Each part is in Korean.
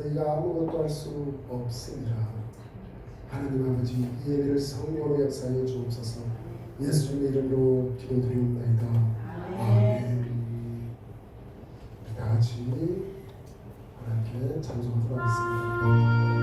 너희가 아무것도 할 수 없으리라. 하나님 아버지, 이 예배를 성령으로 역사하여 주옵소서. 예수님의 이름으로 기도드리옵나이다. 아멘. 다 같이 하나님께 찬송하도록 하겠습니다.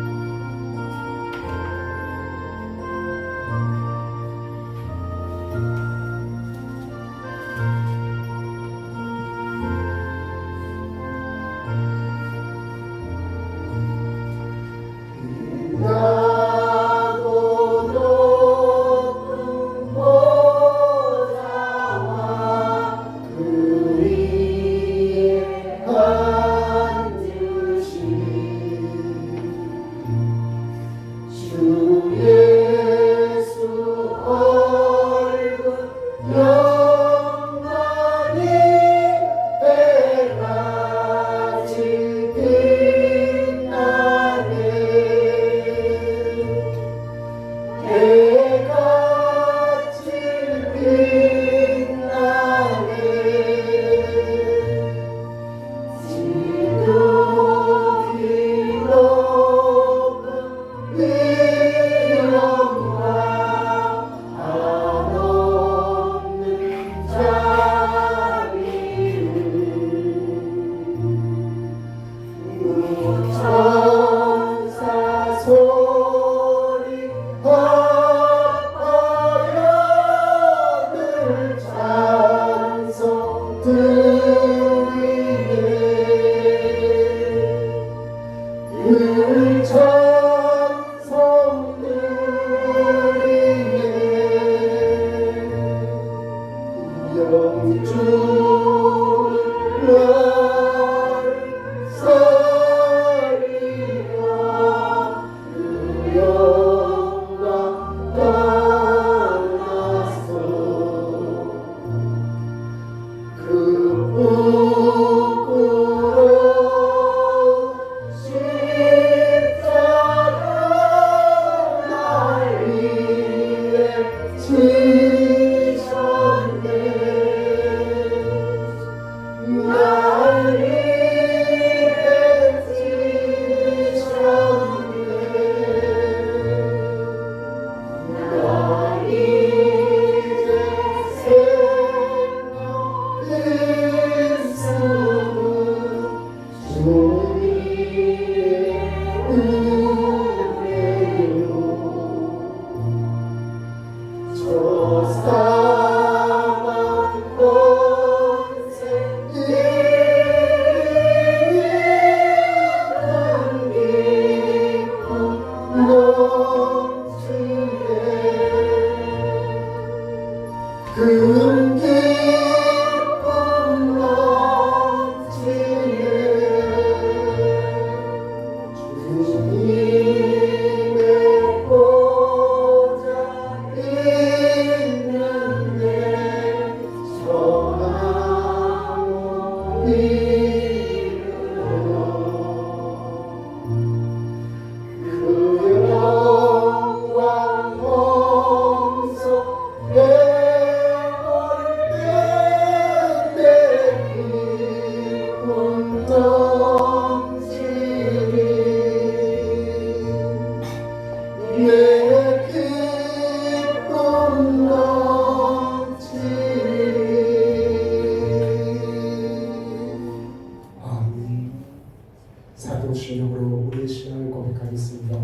사도신경으로 우리의 신앙을 고백하겠습니다.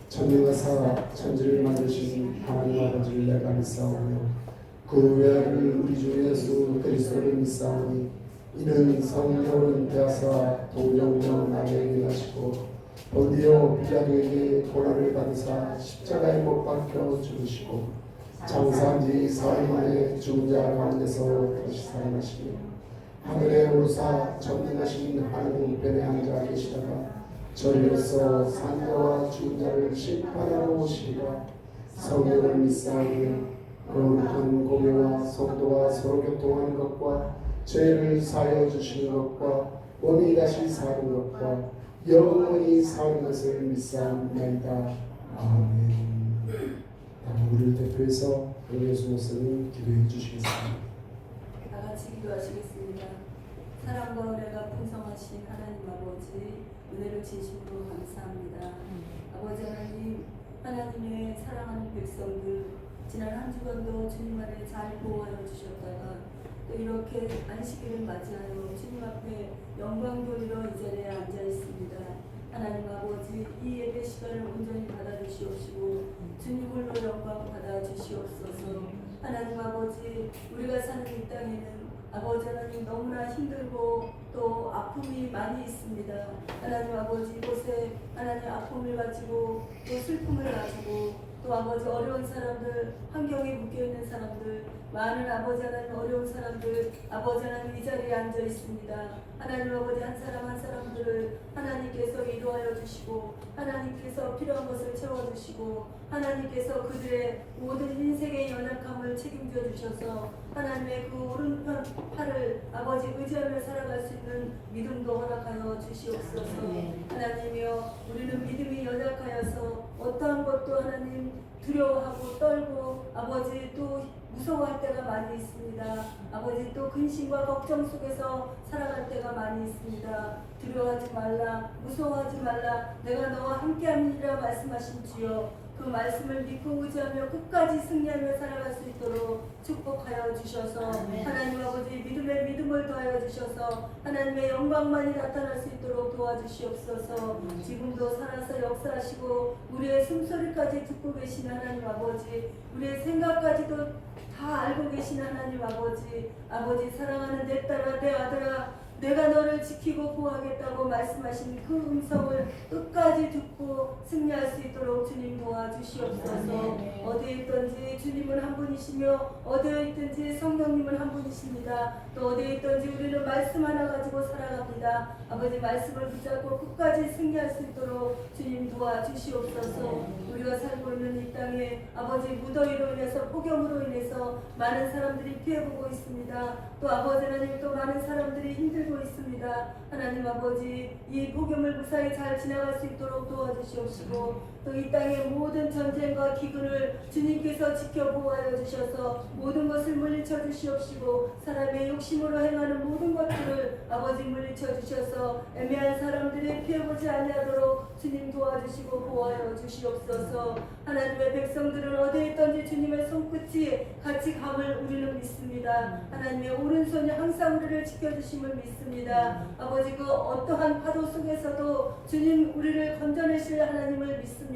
천명하사 천지를 만드신 하나님 아버지를 내가 믿사오며 그 외아들 우리 주 예수 그리스도를 믿사오니 이는 성령으로 잉태하사 동정녀 나에게 하시고 본디오 빌라도에게 고난을 받으사 십자가에 못 박혀 죽으시고 장사한 지 사흘 만에 죽은 자 가운데서 다시 살아나시며 하늘에 오르사 전능하신 하나님 우편에 앉아 계시다가 저희로서 산자와 죽은 자를 심판하러 오시리라. 성령을 믿사오며 거룩한 공예와 성도가 서로 교통하는 것과 죄를 사하여 주시는 것과 몸이 다시 사는 것과 영원히 사는 것을 믿사옵나이다. 아멘. 우리를 대표해서 예수 목사님 기도해 주시겠습니다. 다 같이 기도하시겠습니다. 사랑과 은혜가 풍성하신 하나님 아버지, 은혜를 진심으로 감사합니다. 아버지 하나님, 하나님의 사랑하는 백성들 지난 한 주간도 주님 안에 잘 보호하여 주셨다가 또 이렇게 안식일을 맞이하여 주님 앞에 영광 돌리러 이 자리에 앉아 있습니다. 하나님 아버지, 이 예배 시간을 온전히 받아주시옵시고 주님 홀로 영광 받아주시옵소서. 하나님 아버지, 우리가 사는 이 땅에는 아버지 하나님 너무나 힘들고 또 아픔이 많이 있습니다. 하나님 아버지, 이곳에 하나님 아픔을 가지고 또 슬픔을 가지고 또 아버지 어려운 사람들, 환경에 묶여있는 사람들, 많은 아버지 하나님 어려운 사람들, 아버지 하나님 이 자리에 앉아 있습니다. 하나님 아버지 한 사람 한 사람들을 하나님께서 인도하여 주시고 하나님께서 필요한 것을 채워주시고 하나님께서 그들의 모든 인생의 연약함을 책임져 주셔서 하나님의 그 오른편 팔을 아버지 의지하며 살아갈 수 있는 믿음도 허락하여 주시옵소서. 하나님이여, 우리는 믿음이 연약하여서 어떠한 것도 하나님 두려워하고 떨고 아버지 또 무서워할 때가 많이 있습니다. 아버지 또 근심과 걱정 속에서 살아갈 때가 많이 있습니다. 두려워하지 말라, 무서워하지 말라, 내가 너와 함께함이라 말씀하신 주여, 그 말씀을 믿고 의지하며 끝까지 승리하며 살아갈 수 있도록 축복하여 주셔서 하나님 아버지 믿음에 믿음을 더하여 주셔서 하나님의 영광만이 나타날 수 있도록 도와주시옵소서. 지금도 살아서 역사하시고 우리의 숨소리까지 듣고 계신 하나님 아버지, 우리의 생각까지도 다 알고 계신 하나님 아버지, 아버지 사랑하는 내 딸아 내 아들아, 내가 너를 지키고 보호하겠다고 말씀하신 그 음성을 끝까지 듣고 승리할 수 있도록 주님 도와주시옵소서. 어디에 있든지 주님은 한 분이시며 어디에 있든지 성령님은 한 분이십니다. 또 어디에 있든지 우리는 말씀 하나 가지고 살아갑니다. 아버지 말씀을 붙잡고 끝까지 승리할 수 있도록 주님 도와주시옵소서. 우리가 살고 있는 이 땅에 아버지 무더위로 인해서 폭염으로 인해서 많은 사람들이 피해보고 있습니다. 또 아버지 하나님 또 많은 사람들이 힘들고 있습니다. 하나님 아버지, 이 폭염을 무사히 잘 지나갈 수 있도록 도와주시옵시고 또 이 땅의 모든 전쟁과 기근을 주님께서 지켜 보호하여 주셔서 모든 것을 물리쳐 주시옵시고 사람의 욕심으로 행하는 모든 것들을 아버지 물리쳐 주셔서 애매한 사람들이 피해보지 아니하도록 주님 도와주시고 보호하여 주시옵소서. 하나님의 백성들은 어디에 있든지 주님의 손끝이 같이 감을 우리는 믿습니다. 하나님의 오른손이 항상 우리를 지켜주심을 믿습니다. 아버지, 그 어떠한 파도 속에서도 주님 우리를 건져내실 하나님을 믿습니다.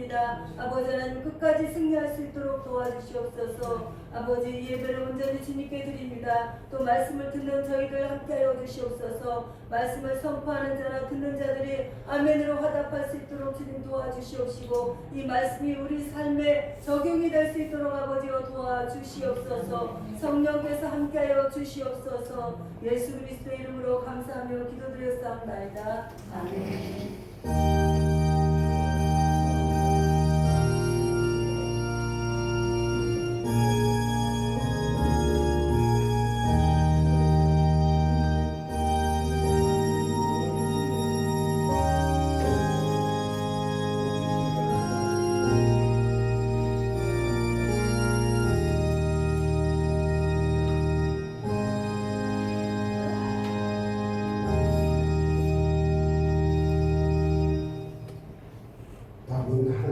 아버지 하나님 끝까지 승리할 수 있도록 도와주시옵소서. 아버지, 예배를 온전히 주님께 드립니다. 또 말씀을 듣는 저희들 함께하여 주시옵소서. 말씀을 선포하는 자나 듣는 자들이 아멘으로 화답할 수 있도록 주님 도와주시옵시고 이 말씀이 우리 삶에 적용이 될 수 있도록 아버지여 도와주시옵소서. 성령께서 함께하여 주시옵소서. 예수 그리스도의 이름으로 감사하며 기도드렸사옵나이다. 아멘.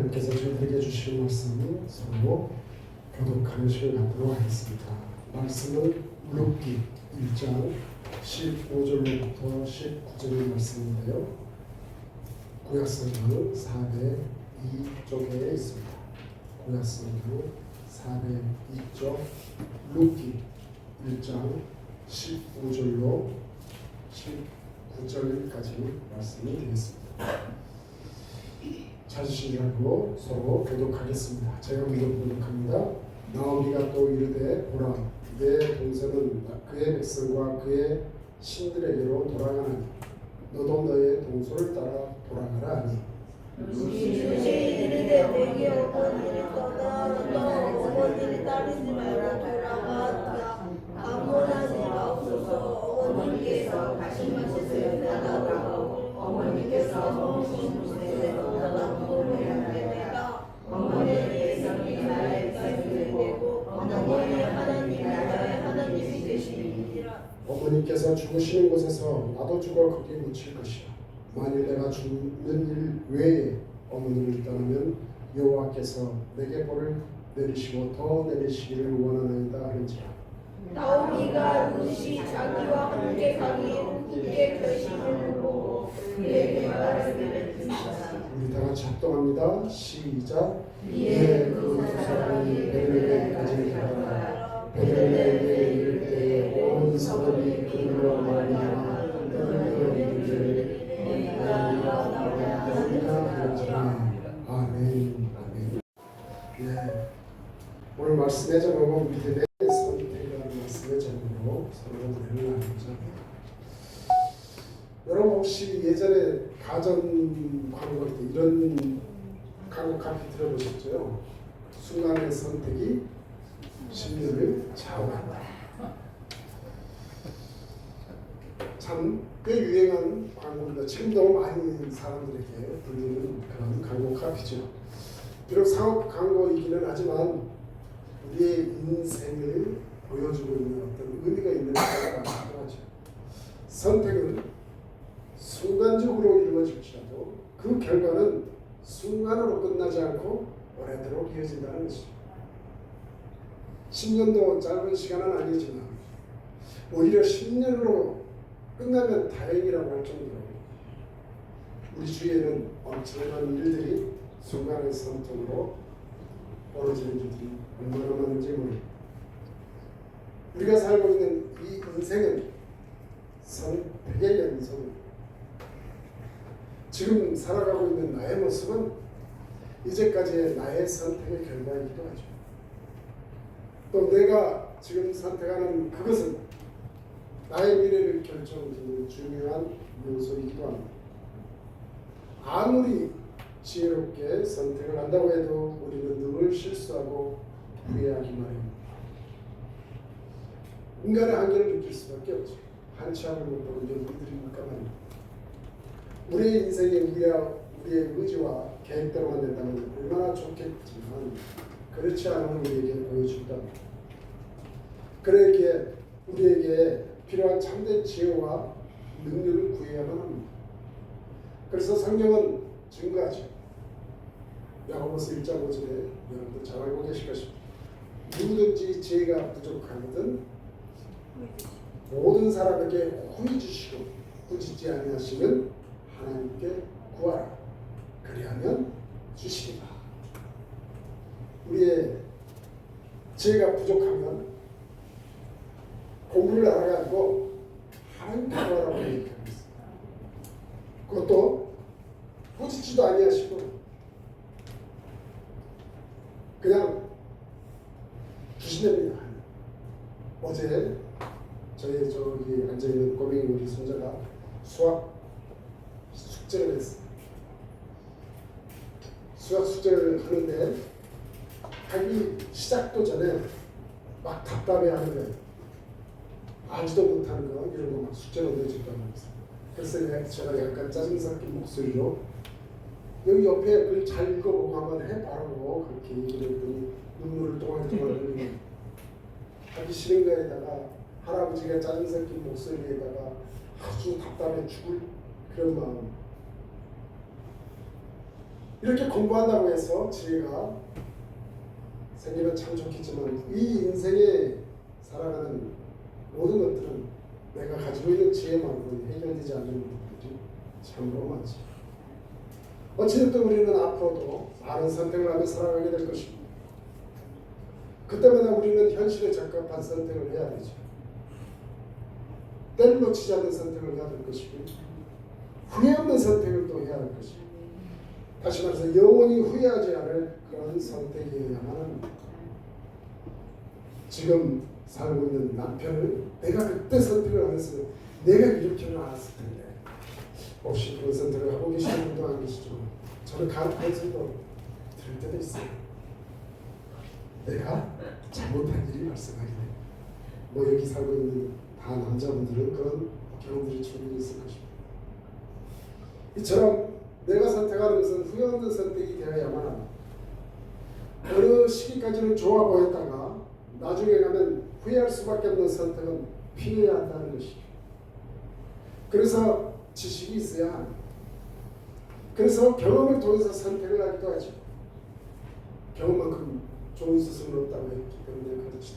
하나님께서 저희들에게 주신 말씀을 서로 교독하는 시간을 갖도록 하겠습니다. 말씀은 룻기 1장 15절로부터 19절의 말씀인데요. 구약성경 402쪽에 있습니다. 구약성경 402쪽 룻기 1장 15절로 19절까지 말씀이 되겠습니다. 찾으시려고 서로 교독하겠습니다. 제가 먼저 교독합니다. 나오미가 또 이르되 보라, 내 동서는 그의 백성과 그의 신들에게로 돌아가나니 너도 너의 동서를 따라 돌아가라 하니 주의 이르되 내게 어머니를 떠나 너 어머니를 따르지 말고 돌아가 강론하지 마옵소서. 어머니께서 말씀하셨을 나라고 어머니께서 먹으신 곳에서 나가 보내야 내가 어머니의 백성이 나의 백성이 되고 어머니의 하나님이 나의 하나님이 되시리라. 어머니께서 죽으시는 곳에서 나도 죽어 거기 묻힐 것이라. 만일 내가 죽는 일 외에 어머니를 떠나면 여호와께서 내게 벌을 내리시고 더 내리시기를 원하나이다 하는지라. 나오미가 룻이 자기와 함께 가기에는 굳게 결심을 보고 그에게 말하기를 우리 다 같이 합동합니다. 시작. 이에 그 사람이 베들레헴까지 가다가 베들레헴에 이를 때에 온 사람이 그들로 말미암아 떠들어 이르기를 네가 나오냐 하는지라. 아멘. 아멘. 예. 오늘 말씀의 제목은 믿음의 선택이라는 말씀의 제목으로 서로 은혜를 나누자. 여러분 혹시 예전에 가전 광고할 때 이런 광고 카피 들어보셨죠? 순간의 선택이 심리를 좌우한다. 참 꽤 유행한 광고입니다. 지금도 많이 사람들에게 불리는 그런 광고 카피죠. 비록 사업 광고이기는 하지만 우리의 인생을 보여주고 있는 어떤 의미가 있는 광고라고 하죠. 선택은 순간적으로 이루어질지라도 그 결과는 순간으로 끝나지 않고 오래도록 이어진다는 것입니다. 10년도 짧은 시간은 아니지만 오히려 10년으로 끝나면 다행이라고 할 정도로 우리 주위에는 엄청난 일들이 순간의 선택으로 벌어지는 일들이 얼마나 많은지 모릅니다. 우리가 살고 있는 이 인생은 선택의 연속입니다. 지금 살아가고 있는 나의 모습은 이제까지의 나의 선택의 결과이기도 하죠. 또 내가 지금 선택하는 그것은 나의 미래를 결정짓는 중요한 요소이기도 합니다. 아무리 지혜롭게 선택을 한다고 해도 우리는 늘 실수하고 후회하기 마련입니다. 인간의 한계를 느낄 수밖에 없죠. 한치 앞을 못 보는 게 우리들이니까 말입니다. 우리의 인생이 우리의 의지와 계획대로만 된다면 얼마나 좋겠지만 그렇지 않으면 우리에게 보여준다. 그러기에 우리에게 필요한 참된 지혜와 능력을 구해야만 합니다. 그래서 성경은 증거하죠. 야고보서 1장 5절에 여러분들 잘 알고 계실 것입니다. 누구든지 지혜가 부족하거든 모든 사람에게 후히 주시고 꾸짖지 아니하시면 하나님께 구하라. 그리하면 주시리라. 우리의 지혜가 부족하면 공부를 알아가지고 하나님께 구하라고 얘기하고 있습니다. 그것도 꾸짖지도 아니하시고 그냥 주시됩니다. 어제 저희 저기 앉아있는 꼬맹이 우리 손자가 수학 숙제를 했어요. 수학 숙제를 하는데 하기 시작도 전에 막 답답해하는 거예요. 알지도 못하는 거 이런 거 막 숙제로 내줬단 말이에요. 그래서 제가 약간 짜증 섞인 목소리로 여기 옆에 글 잘 읽어보고 한번 해봐라고 그렇게 얘기를 했더니 눈물을 동알동알 흘리고 하기 싫은 거에다가 할아버지가 짜증 섞인 목소리에다가 아주 답답해 죽을 그런 마음. 이렇게 공부한다고 해서 지혜가 생기면 참 좋겠지만 이 인생에 살아가는 모든 것들은 내가 가지고 있는 지혜만으로 해결되지 않는 것들이 참으로 많지. 어찌됐든 우리는 앞으로도 많은 선택을 하며 살아가게 될 것입니다. 그때마다 우리는 현실에 적합한 선택을 해야 되죠. 때를 놓치지 않는 선택을 해야 될 것이고 후회 없는 선택을 또 해야 할 것이고 다시 말해서 영원히 후회하지 않을 그런 선택이어야만 합니다. 지금 살고 있는 남편을 내가 그때 선택을 안 했으면 내가 이렇게는 알았을 텐데 혹시 그런 선택을 하고 계시는 분도 안 계시죠? 저는 간혹해서도 들을 때도 있어요. 내가 잘못한 일이 발생하게 돼. 뭐 여기 살고 있는 다 남자분들은 그런 경험들이 충분히 있을 것입니다. 이처럼 내가 선택하는 것은 후회 없는 선택이 되어야만 합니다. 어느 시기까지는 좋아 보였다가 나중에 가면 후회할 수밖에 없는 선택은 피해야 한다는 것이죠. 그래서 지식이 있어야 합니다. 그래서 경험을 통해서 선택을 하기도 하죠. 경험만큼 좋은 스승은 없다고 했기 때문에 그렇지.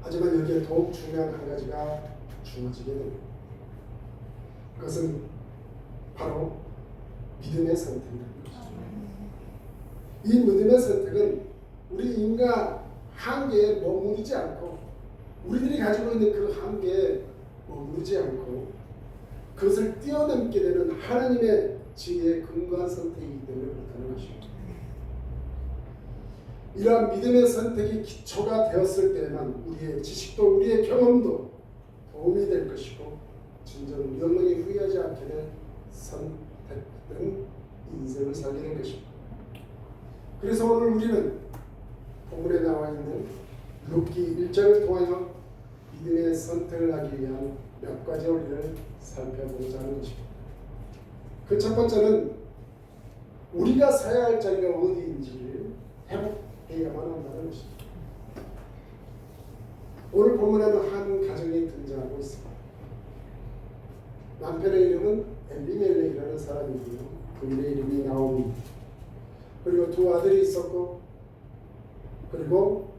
하지만 여기에 더욱 중요한 한 가지가 주어지게 됩니다. 그것은 바로 믿음의 선택입니다. 이 믿음의 선택은 우리 인간 한계에 머무르지 않고 우리들이 가지고 있는 그 한계에 머무르지 않고 그것을 뛰어넘게 되는 하나님의 지혜에 근거한 선택이기 때문에 그렇다는 것입니다. 이러한 믿음의 선택이 기초가 되었을 때에만 우리의 지식도 우리의 경험도 도움이 될 것이고 진정 영원히 후회하지 않게 된 선택된 인생을 살게 될 것입니다. 그래서 오늘 우리는 본문에 나와 있는 룻기 1장을 통하여 믿음의 선택을 하기 위한 몇 가지 원리를 살펴보고자 하는 것입니다. 그 첫 번째는 우리가 서야 할 자리가 어디인지를 회복해야만 한다는 것입니다. 오늘 본문에는 한 가정이 등장하고 있습니다. 남편의 이름은 엘리멜렉이라는 사람이고요. 부인의 이름이 나오미. 그리고 두 아들이 있었고, 그리고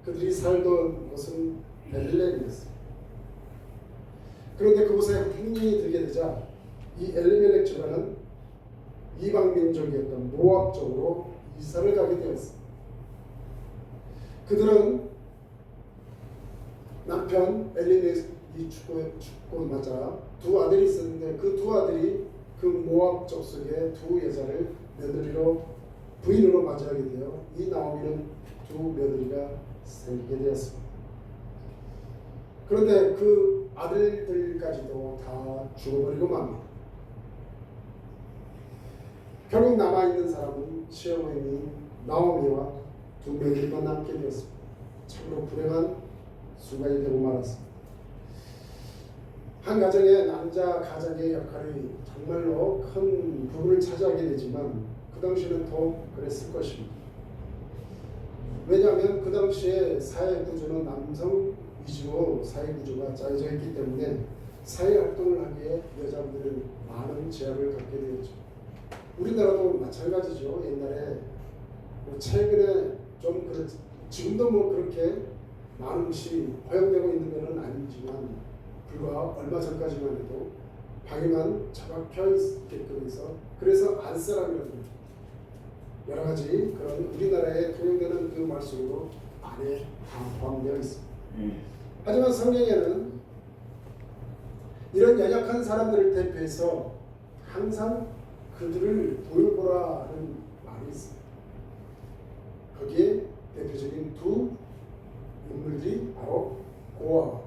그들이 살던 곳은 베들레헴이었습니다. 그런데 그곳에 흥민이 들게 되자 이 엘리멜렉 집안은 이방 민족이었던 모압 쪽으로 이사를 가게 되었습니다. 그들은 남편 엘리멜렉이 죽고나자 두 아들이 있었는데 그 두 아들이 그 모압 족속의 두 여자를 며느리로 부인으로 맞이하게 되어 이 나오미는 두 며느리가 생기게 되었습니다. 그런데 그 아들들까지도 다 죽어버리고 맙니다. 결국 남아있는 사람은 시어머니 나오미와 두 며느리만 남게 되었습니다. 참으로 불행한 순간이 되고 말았습니다. 한 가정의 남자 가장의 역할이 정말로 큰 부분을 차지하게 되지만 그 당시에는 더 그랬을 것입니다. 왜냐하면 그 당시에 사회 구조는 남성 위주로 사회 구조가 짜여져 있기 때문에 사회 활동을 하기에 여자분들은 많은 제약을 갖게 되었죠. 우리나라도 마찬가지죠. 옛날에 최근에 좀 지금도 그렇게 많은 것이 허용되고 있는 것은 아니지만 불과 얼마 전까지만 해도 방에만 처박혀 있게끔 해서 그래서 안사람이라는 여러 가지 그런 우리나라에 통용되는 그 말씀으로 안에 다 포함되어 있습니다. 하지만 성경에는 이런 연약한 사람들을 대표해서 항상 그들을 돌보라는 말이 있습니다. 거기에 대표적인 두 인물들이 바로 고아와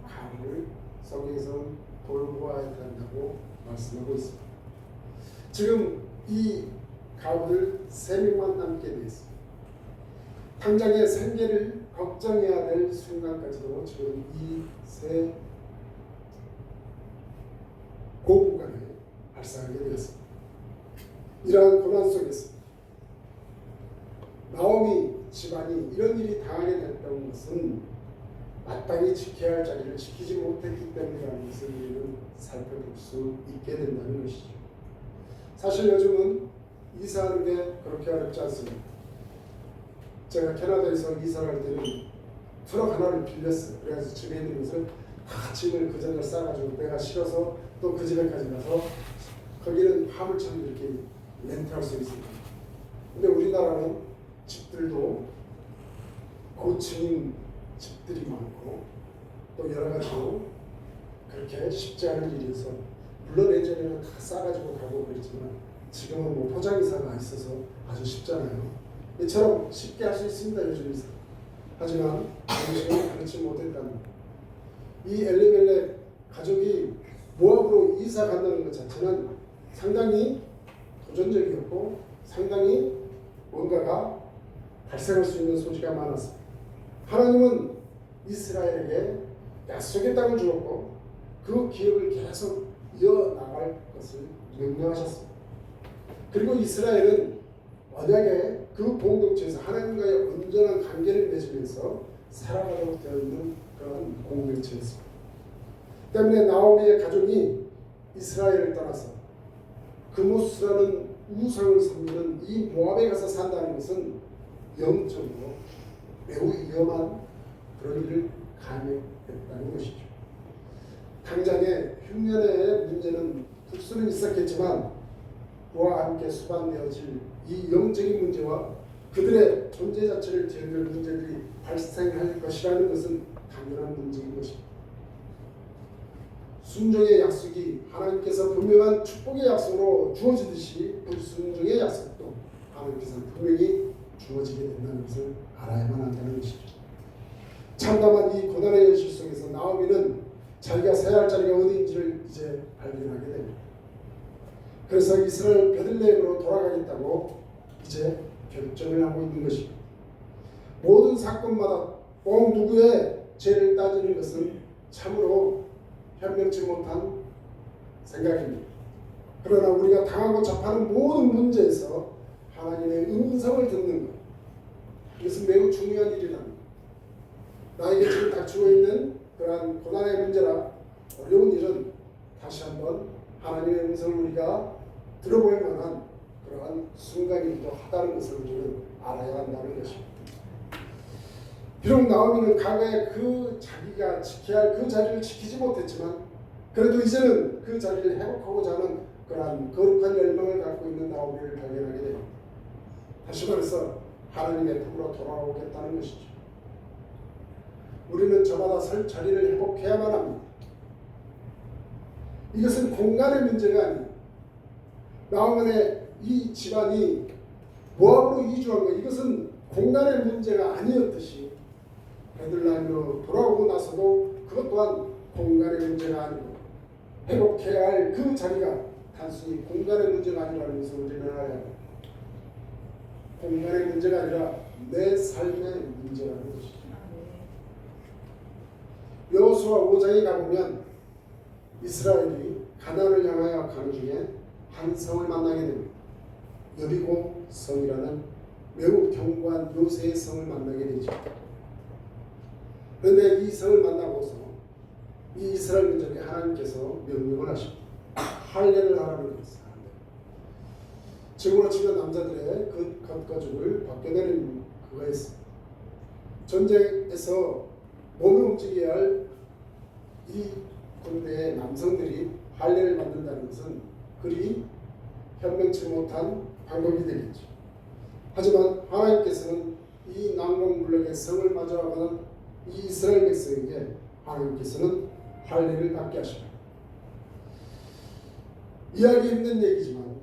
가부를 성경에서 돌보아야 한다고 말씀하고 있습니다. 지금 이 가부들 3명만 남게 되어 있습니다. 당장의 생계를 걱정해야 될 순간까지도 지금 이 세 고부 간에 발생하게 되었습니다. 이러한 고난 속에서 나오미 집안이 이런 일이 당하게 됐던 것은 마땅히 지켜야 할 자리를 지키지 못했기 때문이라는 것을 우리는 살펴볼 수 있게 된다는 것이죠. 사실 요즘은 이사하는 게 그렇게 어렵지 않습니다. 제가 캐나다에서 이사를 할 때는 트럭 하나를 빌렸어요. 그래서 집에 있는 것을 다 짐을 그 전에 싸가지고 내가 실어서 또 그 집에까지 가서 거기는 화물차도 이렇게 렌트할 수 있습니다. 근데 우리나라는 집들도 고층인 집들이 많고 또 여러 가지로 그렇게 쉽지 않은 일이어서 물론 예전에는 다 싸가지고 가고 그랬지만 지금은 뭐 포장이사가 있어서 아주 쉽잖아요. 이처럼 쉽게 할 수 있습니다. 요즘 이사. 하지만 당시에는 그렇지 못했다는 이 엘리멜렉 가족이 모압으로 이사 간다는 것 자체는 상당히 도전적이었고 상당히 뭔가가 발생할 수 있는 소지가 많았습니다. 하나님은 이스라엘에게 약속의 땅을 주었고 그 기업을 계속 이어나갈 것을 명령하셨습니다. 그리고 이스라엘은 언약의 그 공동체에서 하나님과의 온전한 관계를 맺으면서 살아가도록 되어 있는 그런 공동체였습니다. 때문에 나오미의 가족이 이스라엘을 떠나서 그모스라는 우상을 섬기는 이 모압에 가서 산다는 것은 영적으로 매우 위험한 그런 일을 감행했다는 것이죠. 당장의 흉년의 문제는 국수는 있었겠지만 그와 함께 수반되어질 이 영적인 문제와 그들의 존재 자체를 뒤흔들 문제들이 발생할 것이라는 것은 당연한 문제인 것입니다. 순종의 약속이 하나님께서 분명한 축복의 약속으로 주어지듯이 불순종의 약속도 하나님께서 분명히 주어지게 된다는 것을 알아야만 한다는 것이죠. 참담한 이 고난의 현실 속에서 나오미는 자기가 서야 할 자리가 어디인지를 이제 발견하게 됩니다. 그래서 이스라엘 베들레헴으로 돌아가겠다고 이제 결정을 하고 있는 것입니다. 모든 사건마다 꼭 누구의 죄를 따지는 것은 참으로 현명치 못한 생각입니다. 그러나 우리가 당하고 접하는 모든 문제에서 하나님의 음성을 듣는 것, 이것은 매우 중요한 일이랍니다. 나에게 지금 닥치고 있는 그러한 고난의 문제라 어려운 일은 다시 한번 하나님의 음성을 우리가 들어볼 만한 그러한 순간이기도 하다는 것을 우리는 알아야 한다는 것입니다. 비록 나오미는 과거에 그 자기가 지켜야 할 그 자리를 지키지 못했지만 그래도 이제는 그 자리를 회복하고자 하는 그러한 거룩한 열망을 갖고 있는 나오미를 발견하게 됩니다. 다시 말해서 하나님의 품으로 돌아오겠다는 것이죠. 우리는 저마다 설 자리를 회복해야만 합니다. 이것은 공간의 문제가 아닙니다. 나오미의 이 집안이 모압으로 이주한 것, 이것은 공간의 문제가 아니었듯이 베들레헴으로 돌아오고 나서도 그것 또한 공간의 문제가 아니고 회복해야 할 그 자리가 단순히 공간의 문제가 아니라는 것을 우리는 알아야 합니다. 공간의 문제가 아니라 내 삶의 문제라는 것이죠. 여호수아 5장에 가보면 이스라엘이 가나안을 향하여 가는 중에 한 성을 만나게 됩니다. 여리고 성이라는 매우 견고한 요새의 성을 만나게 되죠. 그런데 이 성을 만나고서 이 이스라엘 민족에 하나님께서 명령을 하십니다. 할례를 하라는 것을. 지금으로 치면 남자들의 그 겉가죽을 벗겨내는 그거였습니다. 전쟁에서 몸을 움직여야 할 이 군대의 남성들이 할례를 받는다는 것은 그리 현명치 못한 방법이 되겠죠. 하지만 하나님께서는 이 난공불락의 성을 마주하는 이 이스라엘 백성에게 하나님께서는 할례를 받게 하십니다. 이해하기 힘든 얘기지만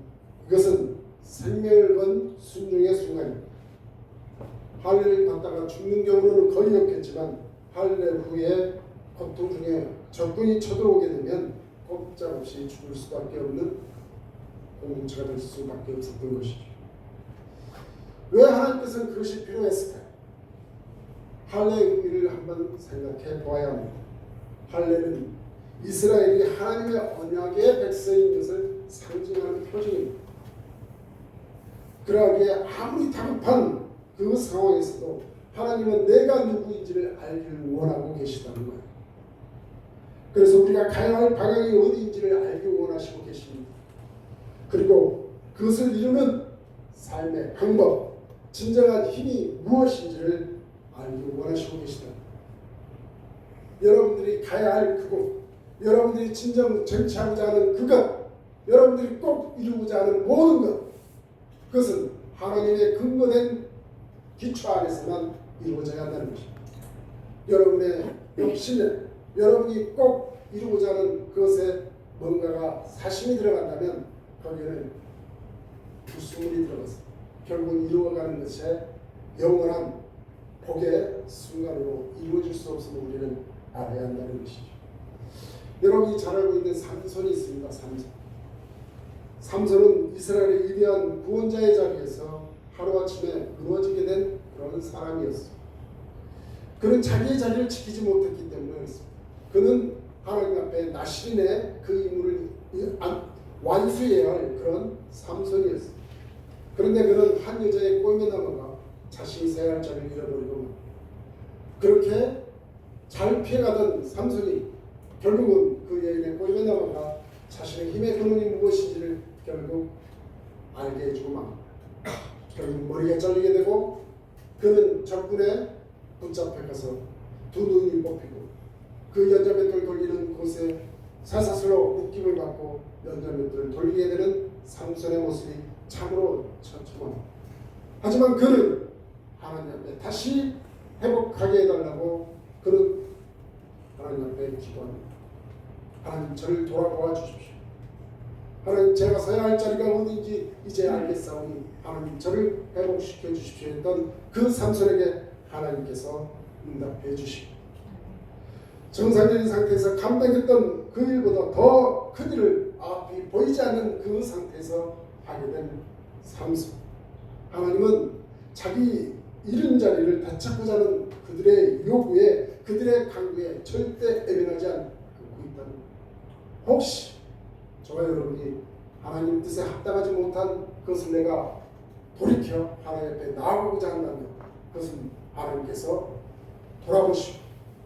이것은 생명을 건 순종의 순간입니다. 할례를 받다가 죽는 경우는 거의 없겠지만 할례 후에 고통 중에 적군이 쳐들어오게 되면 꼼짝없이 죽을 수밖에 없는 공동체가 될 수밖에 없었던 것이죠. 왜 하나님께서는 그것이 필요했을까요? 할례의 의미를 한번 생각해 보아야 합니다. 할례는 이스라엘이 하나님의 언약의 백성인 것을 상징하는 표징입니다. 그러기에 아무리 다급한 그 상황에서도 하나님은 내가 누구인지를 알기를 원하고 계시다는 거예요. 그래서 우리가 가야 할 방향이 어디인지를 알기 원하시고 계십니다. 그리고 그것을 이루는 삶의 방법, 진정한 힘이 무엇인지를 알기 원하시고 계시다. 여러분들이 가야 할 그곳, 여러분들이 진정 쟁취하고자 하는 그것, 여러분들이 꼭 이루고자 하는 모든 것, 그것은 하나님의 근거된 기초 안에서만 이루어져야 한다는 것입니다. 여러분의 욕심에 여러분이 꼭 이루고자 하는 그것에 뭔가가 사심이 들어간다면 거기에는 불순물이 들어가서 결국 이루어가는 것에 영원한 복의 순간으로 이루어질 수 없음을 우리는 알아야 한다는 것이죠. 여러분이 잘 알고 있는 삼손이 있습니다. 삼손은 이스라엘의 위대한 구원자의 자리에서 하루아침에 무너지게 된 그런 사람이었어요. 그는 자기의 자리를 지키지 못했기 때문에 그렇습니다. 그는 하나님 앞에 나시린의 그 임무를 완수해야 할 그런 삼손이었어요. 그런데 그는 한 여자의 꼬임에 넘어가 자신이 서야 할 자리를 잃어버리고 그렇게 잘 피해가던 삼손이 결국은 그 여인의 꼬임에 넘어가 자신의 힘의 근원이 무엇인지를 결국 알게 해주고 막 결국 머리가 잘리게 되고 그는 적군에 붙잡혀가서 두 눈이 뽑히고 그 연자맷돌 돌리는 곳에 사사슬로 묶임을 받고 연자맷돌을 돌리게 되는 삼손의 모습이 참으로 처참합니다. 하지만 그는 하나님 앞에 다시 회복하게 해달라고 그는 하나님 앞에 기도합니다. 하나님 저를 돌아보아 주십시오. 하나님 제가 서야 할 자리가 어딘지 이제 알겠사오니 하나님 저를 회복시켜 주십시오 했던 그 삼손에게 하나님께서 응답해 주시고 정상적인 상태에서 감당했던 그 일보다 더 큰 일을 앞이 보이지 않는 그 상태에서 하게 된 삼손. 하나님은 자기 잃은 자리를 되찾고자 하는 그들의 요구에 그들의 강구에 절대 애면하지 않고 있다는 것. 혹시 저와 여러분이 하나님 뜻에 합당하지 못한 것을 내가 돌이켜 하나님 앞에 나아가고자 한다면 그것은 하나님께서 돌아보시고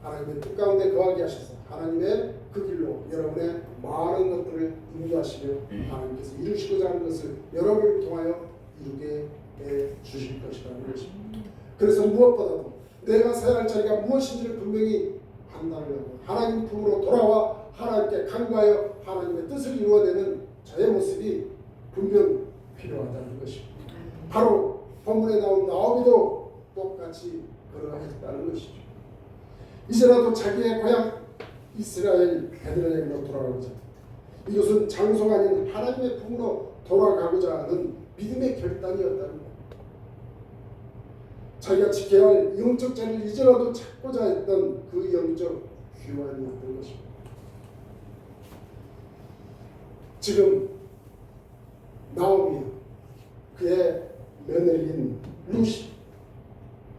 하나님의 뜻 가운데 거하게 하셔서 하나님의 그 길로 여러분의 많은 것들을 인도하시며 하나님께서 이루시고자 하는 것을 여러분을 통하여 이루게 해 주실 것이라는 것입니다. 그래서 무엇보다도 내가 서야 할 자리가 무엇인지를 분명히 판단하고 하나님 품으로 돌아와 하나님께 간구하여 하나님의 뜻을 이루어내는 저의 모습이 분명 필요하다는 것입니다. 바로 본문에 나온 나오미도 똑같이 그러했다는 것이죠. 이제라도 자기의 고향 이스라엘 베들레헴으로 돌아가고자 이것은 장소가 아닌 하나님의 품으로 돌아가고자 하는 믿음의 결단이었다는 것. 자기가 지켜야 할 영적 자리를 이제라도 찾고자 했던 그 영적 귀환이었던 것입니다. 지금 나오미 그의 며느리인 루시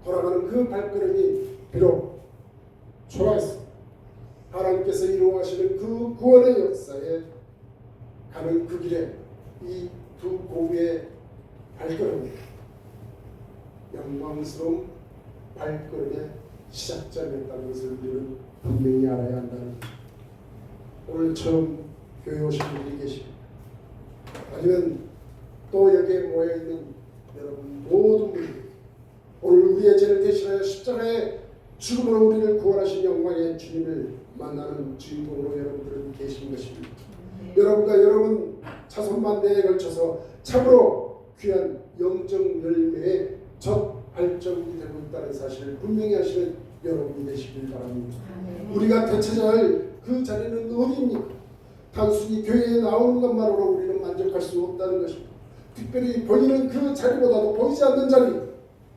돌아가는 그 발걸음이 비록 초라했습니다. 하나님께서 이루어가시는 그 구원의 역사에 가는 그 길에 이 두 고부의 발걸음이 영광스러운 발걸음의 시작점이었다는 것을 우리는 분명히 알아야 한다는 것입니다. 오늘 처음 교회 오신 분들이 계십니다. 아니면 또 여기에 모여있는 여러분 모든 분들 오늘 우리의 죄를 대신하여 십자가의 죽음으로 우리를 구원하신 영광의 주님을 만나는 주인공으로 여러분들은 계신 것입니다. 여러분과 여러분 자손만대에 걸쳐서 참으로 귀한 영적 열매의 첫 발전이 되고 있다는 사실을 분명히 하시는 여러분이 되시길 바랍니다. 우리가 되찾아야 할 그 자리는 어디입니까? 단순히 교회에 나오는 것만으로 우리는 만족할 수 없다는 것입니다. 특별히 보이는 그 자리보다도 보이지 않는 자리,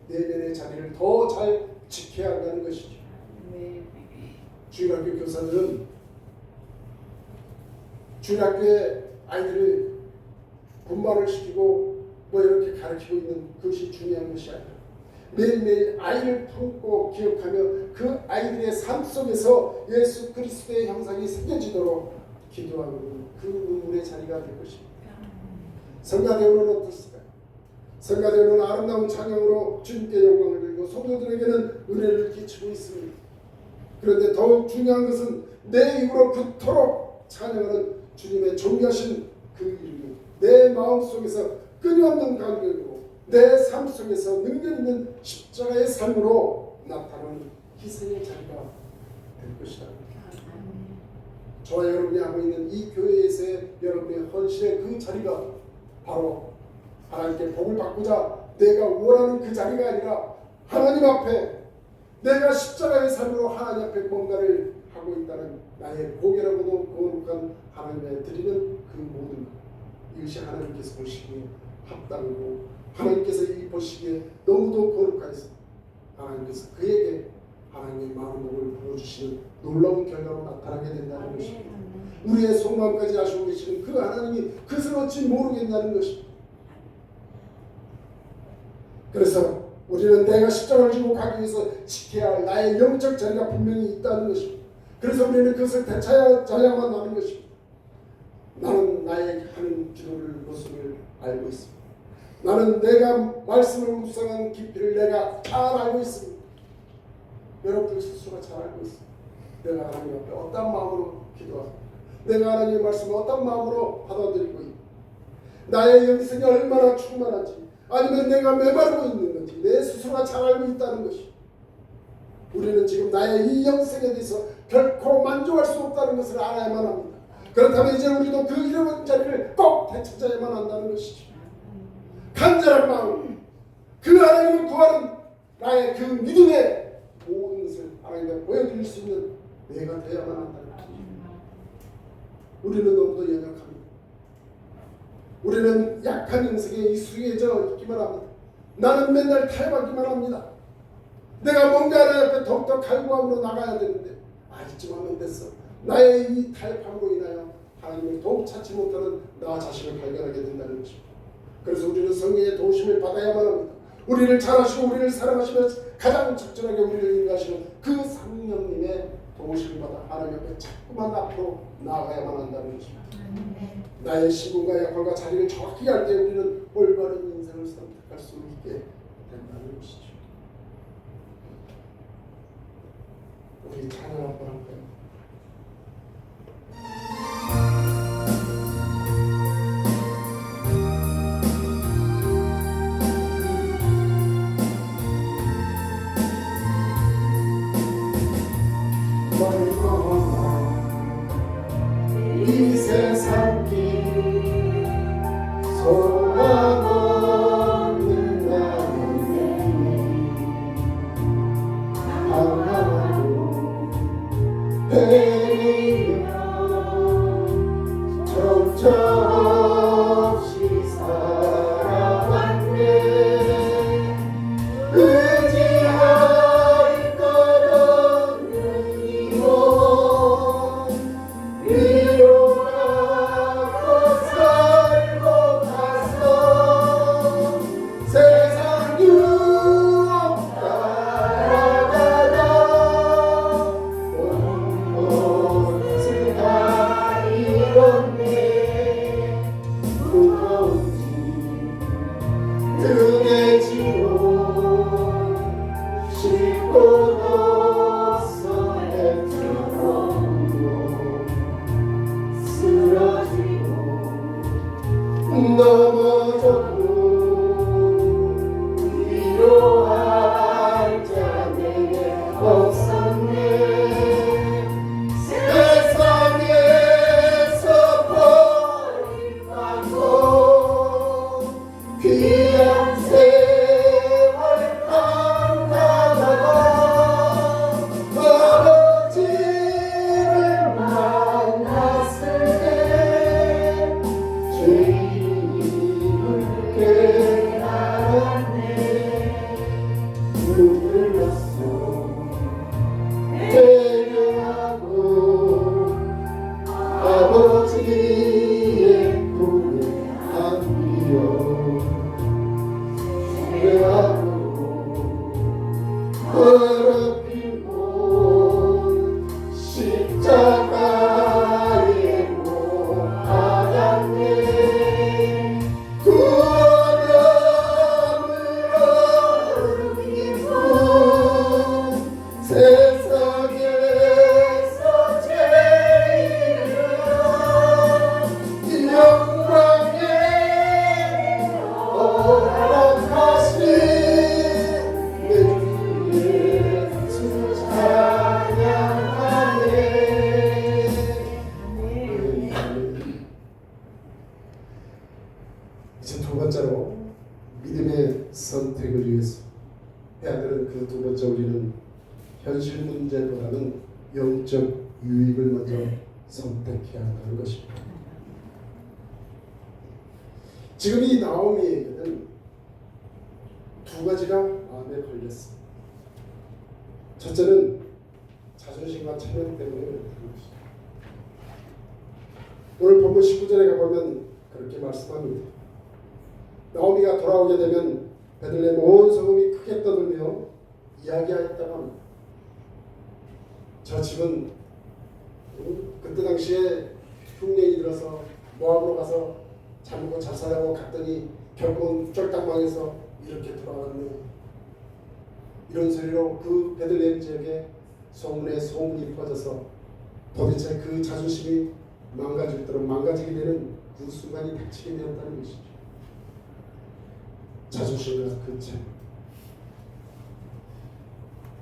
내면의 자리를 더 잘 지켜야 한다는 것이죠. 주일학교 교사들은 주일학교에 아이들을 분발을 시키고 뭐 이렇게 가르치고 있는 그것이 중요한 것이 아니라 매일매일 아이를 품고 기억하며 그 아이들의 삶 속에서 예수 그리스도의 형상이 새겨지도록 기도하는 그 눈물의 자리가 될 것입니다. 성가대원은 어떻습니까? 성가대원은 아름다운 찬양으로 주님께 영광을 드리고 성도들에게는 은혜를 끼치고 있습니다. 그런데 더욱 중요한 것은 내 입으로 그토록 찬양하는 주님의 존귀하신 그 이름이 내 마음속에서 끊임없는 간격으로 내 삶 속에서 능력 있는 십자가의 삶으로 나타나는 희생의 자리가 될 것이다. 저와 여러분이 하고 있는 이 교회에서의 여러분의 헌신의 그 자리가 바로 하나님께 복을 받고자 내가 원하는 그 자리가 아니라 하나님 앞에 내가 십자가의 삶으로 하나님 앞에 뭔가를 하고 있다는 나의 고개라고도 거룩한 하나님에 드리는 그 모든 것, 이것이 하나님께서 보시기에 합당하고 하나님께서 이 보시기에 너무도 거룩하여서 하나님께서 그에게 하나님의 마음을 부어주시는 놀라운 결과로 나타나게 된다는 것입니다. 우리의 속마음까지 아시고 계시는 그 하나님이 그것을 어찌 모르겠냐는 것입니다. 그래서 우리는 내가 십자가를 지고 가기 위해서 지켜야 할 나의 영적 자리가 분명히 있다는 것입니다. 그래서 우리는 그것을 되찾아야만 하는 것입니다. 나는 나의 하는 기도를 모습을 알고 있습니다. 나는 내가 말씀을 묵상한 깊이를 내가 잘 알고 있습니다. 여러분들 스스로가 잘 알고 있습니다. 내가 하나님 앞에 어떤 마음으로 기도하고 내가 하나님의 말씀을 어떤 마음으로 받아들이고 있고 나의 영생이 얼마나 충만한지, 아니면 내가 메마르고 있는 건지 내 스스로가 잘 알고 있다는 것이, 우리는 지금 나의 이 영생에 대해서 결코 만족할 수 없다는 것을 알아야만 합니다. 그렇다면 이제 우리도 그 잃어버린 자리를 꼭 되찾아야만 한다는 것이죠. 간절한 마음, 그 하나님을 구하는 나의 그 믿음의 모든 것을 하나님께 보여드릴 수 있는 내가 되어야만 한다는 것이죠. 우리는 너무도 연약합니다. 우리는 약한 영생에 익숙해져 있기만 합니다. 나는 맨날 타협하기만 합니다. 내가 뭔가 하나 옆에 더욱더 갈구함으로 나가야 되는데 이쯤 하면 됐어. 나의 이 타협함으로 인하여 하나님을 더욱 찾지 못하는 나 자신을 발견하게 된다는 것입니다. 그래서 우리는 성령의 도우심을 받아야만 합니다. 우리를 잘하시고 우리를 사랑하시며 가장 적절하게 우리를 인도하시는 그 성령님의 도우심을 받아 하나님 앞에 자꾸만 앞으로 나아가야만 한다는 것입니다. 나의 신분과 역할과 자리를 정확히 알 때 우리는 올바른 인생을 선택할 수 있게 된다는 것이죠. 우리 찬양 한번 할까요? 이 세상 길 소망 없는 나는 하나로 헤매며 정처없이 살아왔네. 의지할 것 없는 이 몸 넘어져도 위로할 자 내게 없었네. 세상에서 버림받고 귀한 세월 감당하다 아버지를 만났을 때 아버지의 품에 안기어 수레하고 더럽히고 십자가에 못 박았네. 구원함을 얻기고 세상에서 제일 영광에 허락하신 내 주 예수 찬양하네. 이제 두 번째로 믿음의 선택을 위해서 해야 되는 그 두 번째 우리는 현실 문제보다는 영적 유익을 먼저 선택해야 한다는 것입니다. 지금 이 나오미에게는 두 가지가 마음에 걸렸습니다. 첫째는 자존심과 체면 때문에 그렇다는 것입니다. 오늘 본문 19절에 가보면 그렇게 말씀합니다. 나오미가 돌아오게 되면 베들레헴 온 성읍이 크게 떠들며 이야기하였다고 합니다. 저 집은 그때 당시에 흉년이 들어서 모압으로 가서 잘 먹고 잘 살라고 갔더니 결국은 쫄딱망해서 이렇게 돌아왔네. 이런 소리로 그 베들레헴 지역에 소문에 소문이 퍼져서 도대체 그 자존심이 망가질 대로 망가지게 되는 그 순간이 닥치게 되었다는 것이죠. 자존심과 그 채.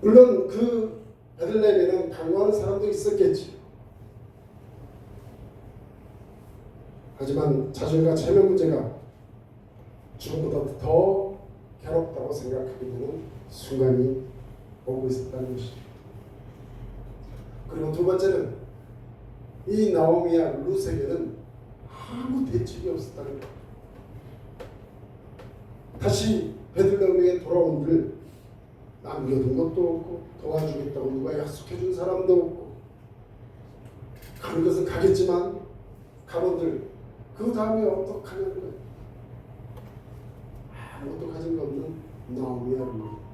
물론 그 베들레헴에는 강구하는 사람도 있었겠지. 하지만 자존과 체면 문제가 죽음보다 더 괴롭다고 생각하게 되는 순간이 오고 있었다는 것이죠. 그리고 두 번째는 이 나오미와 룻에게는 아무 대책이 없었다는 것. 다시 베들레헴에 돌아온들 남겨둔 것도 없고 도와주겠다고 누가 약속해준 사람도 없고 가는 것은 가겠지만 가본들 그 다음에 어떡하냐는 거예요. 아무것도 가진 거 없는 나오미와 룻.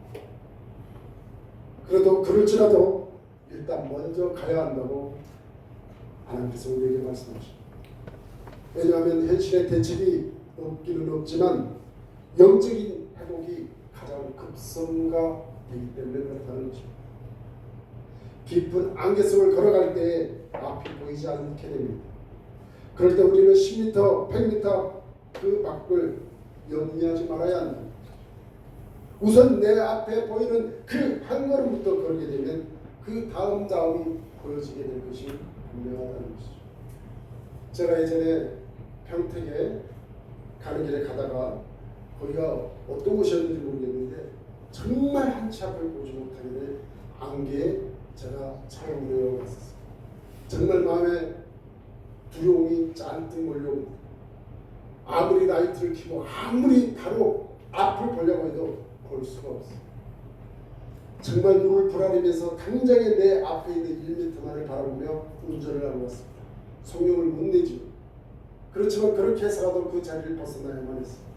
그래도 그럴지라도 일단 먼저 가야 한다고 하나님께서 우리에게 말씀하십니다. 왜냐하면 현실의 대책이 없기는 없지만 영적인 회복이 가장 급성가되기 때문에 그렇다는 것입니다. 깊은 안개 속을 걸어갈 때 앞이 보이지 않게 됩니다. 그럴 때 우리는 10m, 100m 그 밖을 염려하지 말아야 한다. 우선 내 앞에 보이는 그 한 걸음부터 걸게 되면 그 다음이 보여지게 될 것이 분명하다는 것이죠. 제가 예전에 평택에 가는 길에 가다가 거기가 어떤 곳이었는지 모르겠는데 정말 한치 앞을 보지 못하게 될 안개에 제가 차를 내려갔었어요. 정말 마음에 두려움이 잔뜩 몰려옵니다. 아무리 라이트를 켜고 아무리 바로 앞을 보려고 해도 볼 수가 없어요. 정말 눈을 부라리면서 당장에 내 앞에 있는 1m만을 바라보며 운전을 하고 왔습니다. 속력을 못 내지만 그렇지만 그렇게 해서라도 그 자리를 벗어나야만 했어요.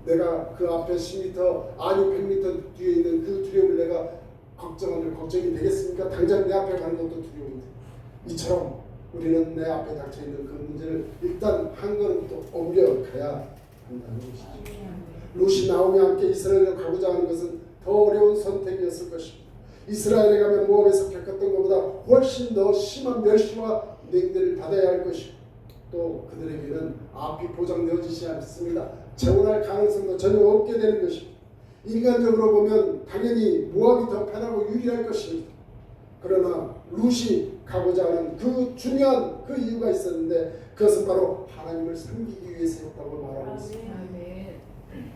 내가 그 앞에 10m 아니 100m 뒤에 있는 그 두려움을 내가 걱정하면 걱정이 되겠습니까? 당장 내 앞에 가는 것도 두려운데 이처럼 우리는 내 앞에 닥쳐있는 그 문제를 일단 한 걸음부터 옮겨가야 한다는 것이죠. 룻이 나오미 함께 이스라엘에 가고자 하는 것은 더 어려운 선택이었을 것입니다. 이스라엘에 가면 모압에서 겪었던 것보다 훨씬 더 심한 멸시와 냉대를 받아야 할 것이고 또 그들에게는 앞이 보장되어지지 않습니다. 재혼할 가능성도 전혀 없게 되는 것입니다. 인간적으로 보면 당연히 모압이 더 편하고 유리할 것입니다. 그러나 룻이 가고자 하는 그 중요한 그 이유가 있었는데 그것은 바로 하나님을 섬기기 위해서였다고 말하고 있습니다.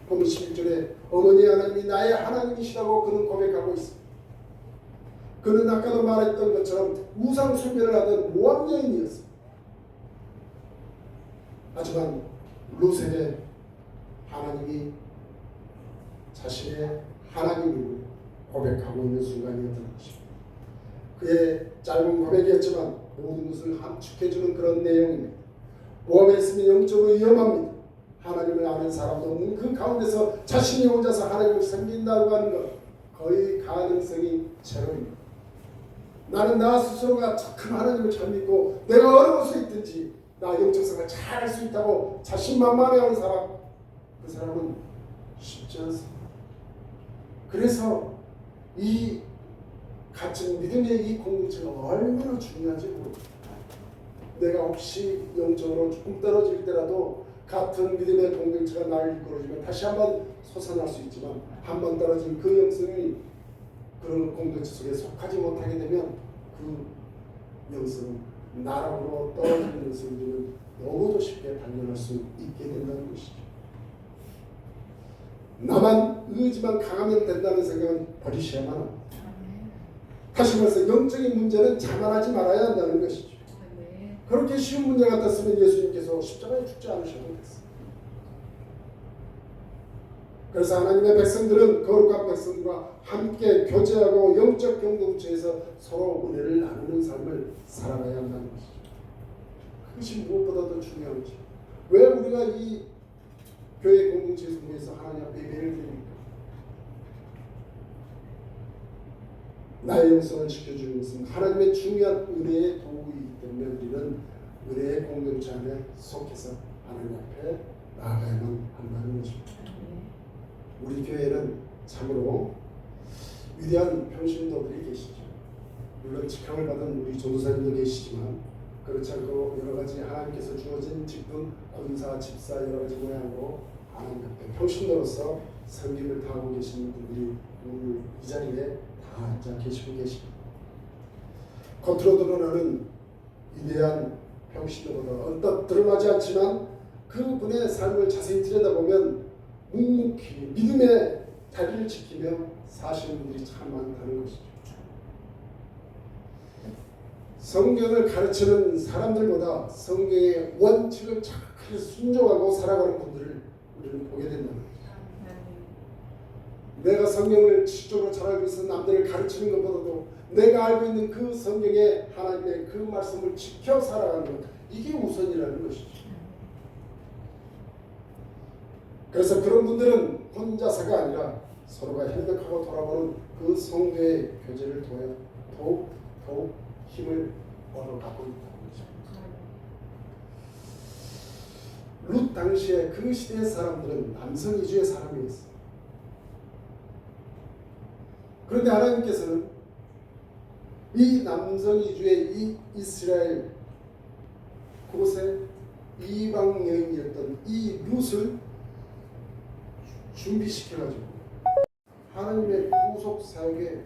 본문 11절에 어머니 하나님이 나의 하나님이시라고 그는 고백하고 있습니다. 그는 아까도 말했던 것처럼 우상 숭배를 하던 모압 여인이었습니다. 하지만 룻에게 하나님이 자신의 하나님을 고백하고 있는 순간이었던 것입니다. 그의 짧은 고백이었지만 모든 것을 함축해주는 그런 내용입니다. 모압에 있으면 영적으로 위험합니다. 하나님을 아는 사람도 없는 그 가운데서 자신이 혼자서 하나님을 섬긴다고 하는 것 거의 가능성이 제로입니다. 나는 나 스스로가 참 하나님을 잘 믿고 내가 어느 곳에 있든지 나 영적 생활 잘 할 수 있다고 자신만만해하는 사람 그 사람은 쉽지 않습니다. 그래서 이 같은 믿음의 이 공동체가 얼마나 중요한지 모릅니다. 내가 혹시 영적으로 조금 떨어질 때라도 같은 믿음의 공동체가 나를 이끌어주면 다시 한번 솟아날 수 있지만 한번 떨어진 그 영성이 그런 공동체 속에 속하지 못하게 되면 그 영성은 나락으로 떨어지는 영성들은 너무도 쉽게 발견할 수 있게 된다는 것이죠. 나만 의지만 강하면 된다는 생각은 버리셔야만 합니다. 다시 말해서 영적인 문제는 자만하지 말아야 한다는 것이죠. 그렇게 쉬운 문제 같았으면 예수님께서 십자가에 죽지 않으셔도 됐어요. 그래서 하나님의 백성들은 거룩한 백성과 함께 교제하고 영적 공동체에서 서로 은혜를 나누는 삶을 살아가야 한다는 것이죠. 그것이 무엇보다도 중요한 것이죠. 왜 우리가 이 교회 공동체에서 모여서 하나님 앞에 예배를 드립니까? 나의 영성을 지켜주는 것은 하나님의 중요한 은혜의 도구이기 때문에 우리는 은혜의 공동체 안에 속해서 하나님 앞에 나아가야만 한다는 것입니다. 우리 교회는 참으로 위대한 평신도들이 계시죠. 물론 직함을 받은 우리 전도사님도 계시지만 그렇지 않고 여러 가지 하나님께서 주어진 직분, 권사, 집사 여러 가지 모양으로 하나님 앞에 평신도로서 섬김을 다하고 계신 분들이 오늘 이 자리에 다 앉아 계시고 계십니다. 겉으로 드러나는 위대한 평신도보다 언뜻 드러나지 않지만 그분의 삶을 자세히 들여다보면 묵묵히 믿음의 자리를 지키며 사시는 분들이 참 많다는 것이죠. 성경을 가르치는 사람들보다 성경의 원칙을 착하게 순종하고 살아가는 분들을 우리는 보게 된다는 거죠. 내가 성경을 지적으로 잘 알고 있어 남들을 가르치는 것보다도 내가 알고 있는 그 성경의 하나님의 그 말씀을 지켜 살아가는 것, 이게 우선이라는 것이죠. 그래서 그런 분들은 혼자서가 아니라 서로가 협력하고 돌아보는 그 성도의 교제를 통해 더욱 힘을 얻어가고 있다는 거죠. 룻 당시에 그 시대의 사람들은 남성 위주의 사람이었어요. 그런데 하나님께서는 이 남성 위주의 이 이스라엘 그곳에 이방 여인이었던 이 룻을 준비시켜가지고 하나님의 구속 사역에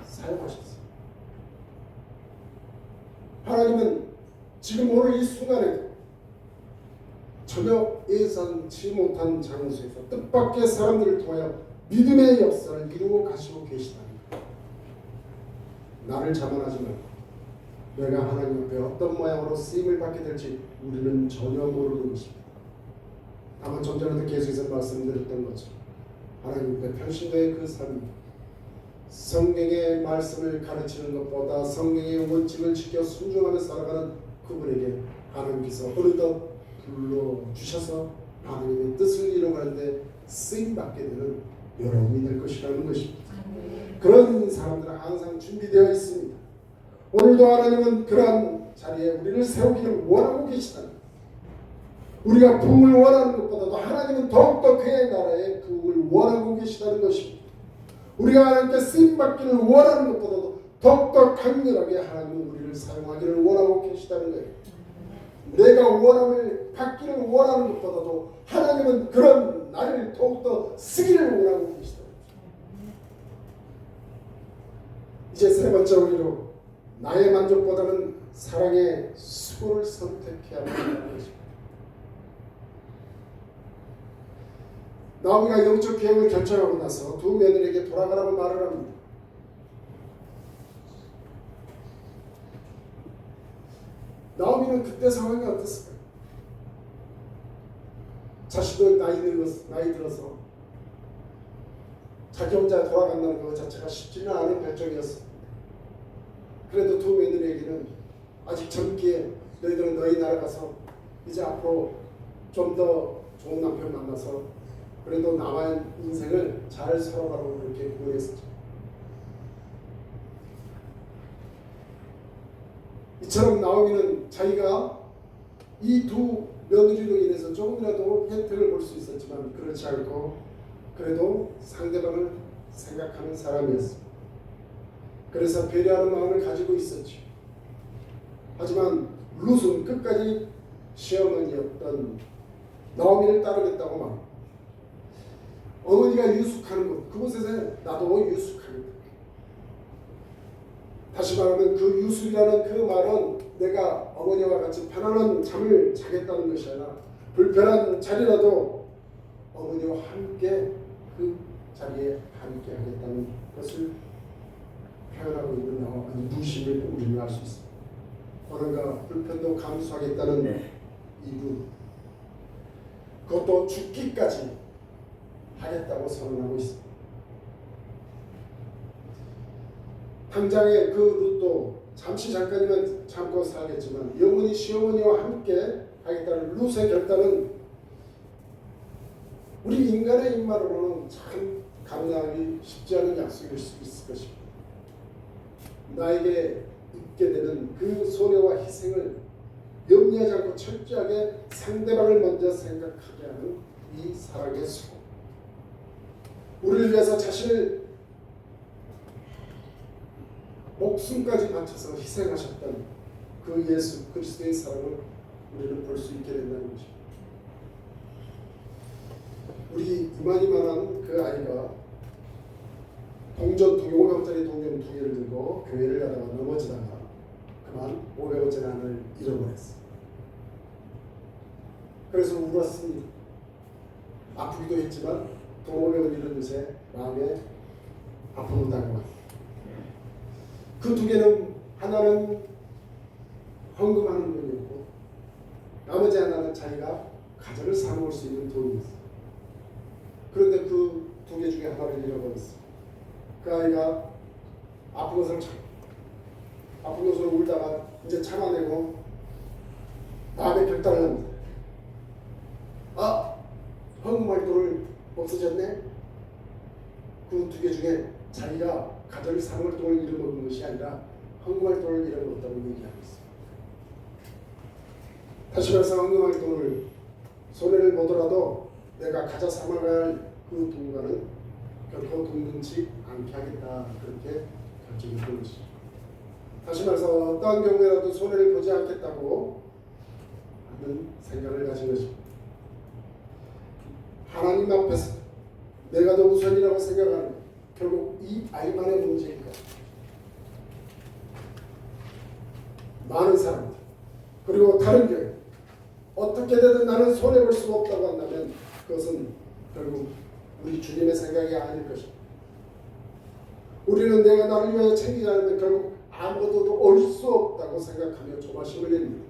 사용하셨어요. 하나님은 지금 오늘 이 순간에도 전혀 예상치 못한 장소에서 뜻밖의 사람들을 통하여 믿음의 역사를 이루어 가시고 계시다는 거예요. 나를 자만하지 말고 내가 하나님 앞에 어떤 모양으로 쓰임을 받게 될지 우리는 전혀 모르는 것입니다. 다만 좀 전에도 계속해서 말씀드렸던 것처럼 하나님 앞에 평신도의 그 삶, 성경의 말씀을 가르치는 것보다 성경의 원칙을 지켜 순종하며 살아가는 그분에게 하나님께서 어느덧 불러주셔서 하나님의 뜻을 이루어가는데 쓰임받게 되는 여러분이 될 것이라는 것입니다. 그런 사람들은 항상 준비되어 있습니다. 오늘도 하나님은 그러한 자리에 우리를 세우기를 원하고 계시다. 우리가 부흥을 원하는 것보다도 하나님은 더욱더 그의 나라에 부흥을 원하고 계시다는 것입니다. 우리가 하나님께 쓰임받기를 원하는 것보다도 더욱더 강렬하게 하나님은 우리를 사용하기를 원하고 계시다는 거예요. 내가 원함을 받기를 원하는 것보다도 하나님은 그런 나를 더욱더 쓰기를 원하고 계시다. 이제 세 번째 원리로 나의 만족보다는 사랑의 수고를 선택해야 한다는 것입니다. 나오미가 영적 개혁을 결정하고 나서 두 며느리에게 돌아가라고 말을 합니다. 나오미는 그때 상황이 어땠을까요? 자신도 나이 들어서 자기 혼자 돌아간다는 것 자체가 쉽지는 않은 결정이었습니다. 그래도 두 며느리에게는 아직 젊기에 너희들은 너희 나라 가서 이제 앞으로 좀 더 좋은 남편 만나서 그래도 남은 인생을 잘 살아가라고 그렇게 구했었죠. 이처럼 나오미는 자기가 이 두 며느리로 인해서 조금이라도 혜택을 볼 수 있었지만 그렇지 않고 그래도 상대방을 생각하는 사람이었습니다. 그래서 배려하는 마음을 가지고 있었죠. 하지만 룻은 끝까지 시어머니였던 나오미를 따르겠다고 말합니다. 어머니가 유숙하는 곳, 그곳에서 나도 유숙하겠다. 다시 말하면 그 유숙이라는 그 말은 내가 어머니와 같이 편안한 잠을 자겠다는 것이 아니라 불편한 자리라도 어머니와 함께 그 자리에 함께 하겠다는 것을 표현하고 있는 무심을 우리는 알 수 있습니다. 어른과 불편도 감수하겠다는 이유, 그것도 죽기까지 하겠다고 선언하고 있습니다. 당장의 그 룻도 잠깐이면 참고 살겠지만 영원히 시어머니와 함께 하겠다는 룻의 결단은 우리 인간의 입맛으로는 참 감당하기 쉽지 않은 약속일 수 있을 것입니다. 나에게 있게 되는 그 손해와 희생을 염려하지 않고 철저하게 상대방을 먼저 생각하게 하는 이 사랑의 수고, 우리를 위해서 자신을 목숨까지 바쳐서 희생하셨던 그 예수 그리스도의 사랑을 우리는 볼 수 있게 된다는 것입니다. 우리 이만희만한 그 아이가 동전 500원짜리 동전 2개를 들고 교회를 가다가 넘어지다가 그만 500원짜리 하나를 잃어버렸어. 그래서 울었습니다. 아프기도 했지만 돈 500원 잃은 새 마음에 아픔을 당한 그 2개는 하나는 헌금하는 돈이었고 나머지 하나는 자기가 가정을 사놓을 수 있는 돈이었어. 그런데 그 2개 중에 하나를 잃어버렸어. 그 아이가 아픈 것을 울다가 이제 참아내고 마음에 결단을 합니다. 아, 헌금할 돈을 없어졌네. 그 2개 중에 자기가 가정을 사놓을 돈을 잃어먹은 것이 아니라 헌금할 돈을 잃어먹었다고 얘기하고 있습니다. 다시 말해서 헌금할 돈을 손해를 보더라도 내가 가져 삼아갈 그 돈과는 결코 동등치 않게 하겠다, 그렇게 결정했던 것이죠. 다시 말해서 어떠한 경우에라도 손해를 보지 않겠다고 하는 생각을 가진 것입니다. 하나님 앞에서 내가 더 우선이라고 생각하는 결국 이 아이만의 문제일까? 많은 사람들 그리고 다른 교회 어떻게 되든 나는 손해볼 수 없다고 한다면 그것은 결국 우리 주님의 생각이 아닐 것입니다. 우리는 내가 나를 위하여 챙기지 않으면 결국 아무것도 얻을 수 없다고 생각하며 조바심을 냅니다.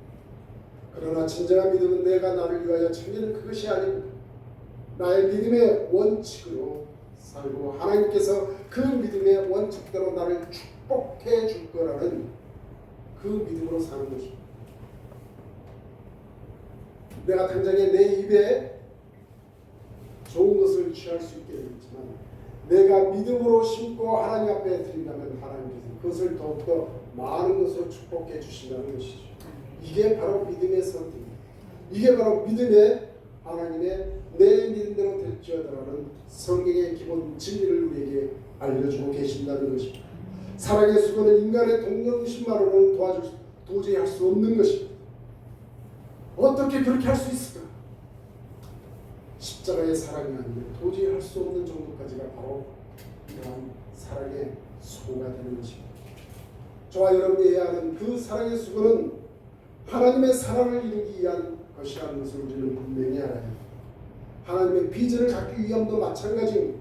그러나 진정한 믿음은 내가 나를 위하여 챙기는 그것이 아니고 나의 믿음의 원칙으로 살고 하나님께서 그 믿음의 원칙대로 나를 축복해 줄 거라는 그 믿음으로 사는 것입니다. 내가 당장에 내 입에 좋은 것을 취할 수 있게 되겠지만 내가 믿음으로 심고 하나님 앞에 드린다면 하나님께서 그것을 더욱더 많은 것으로 축복해 주신다는 것이죠. 이게 바로 믿음의 선택입니다. 이게 바로 믿음의 하나님의 내 믿음대로 될지어다라는 성경의 기본 진리를 우리에게 알려주고 계신다는 것입니다. 사랑의 수고는 인간의 동정심만으로는 도저히 할 수 없는 것입니다. 어떻게 그렇게 할 수 있을까? 십자가의 사랑이 아니면 도저히 할 수 없는 정도까지가 바로 이러한 사랑의 수고가 되는 것입니다. 저와 여러분이 해야 하는 그 사랑의 수고는 하나님의 사랑을 이루기 위한 것이라는 것을 우리는 분명히 알아야 합니다. 하나님의 비전을 갖기 위함도 마찬가지입니다.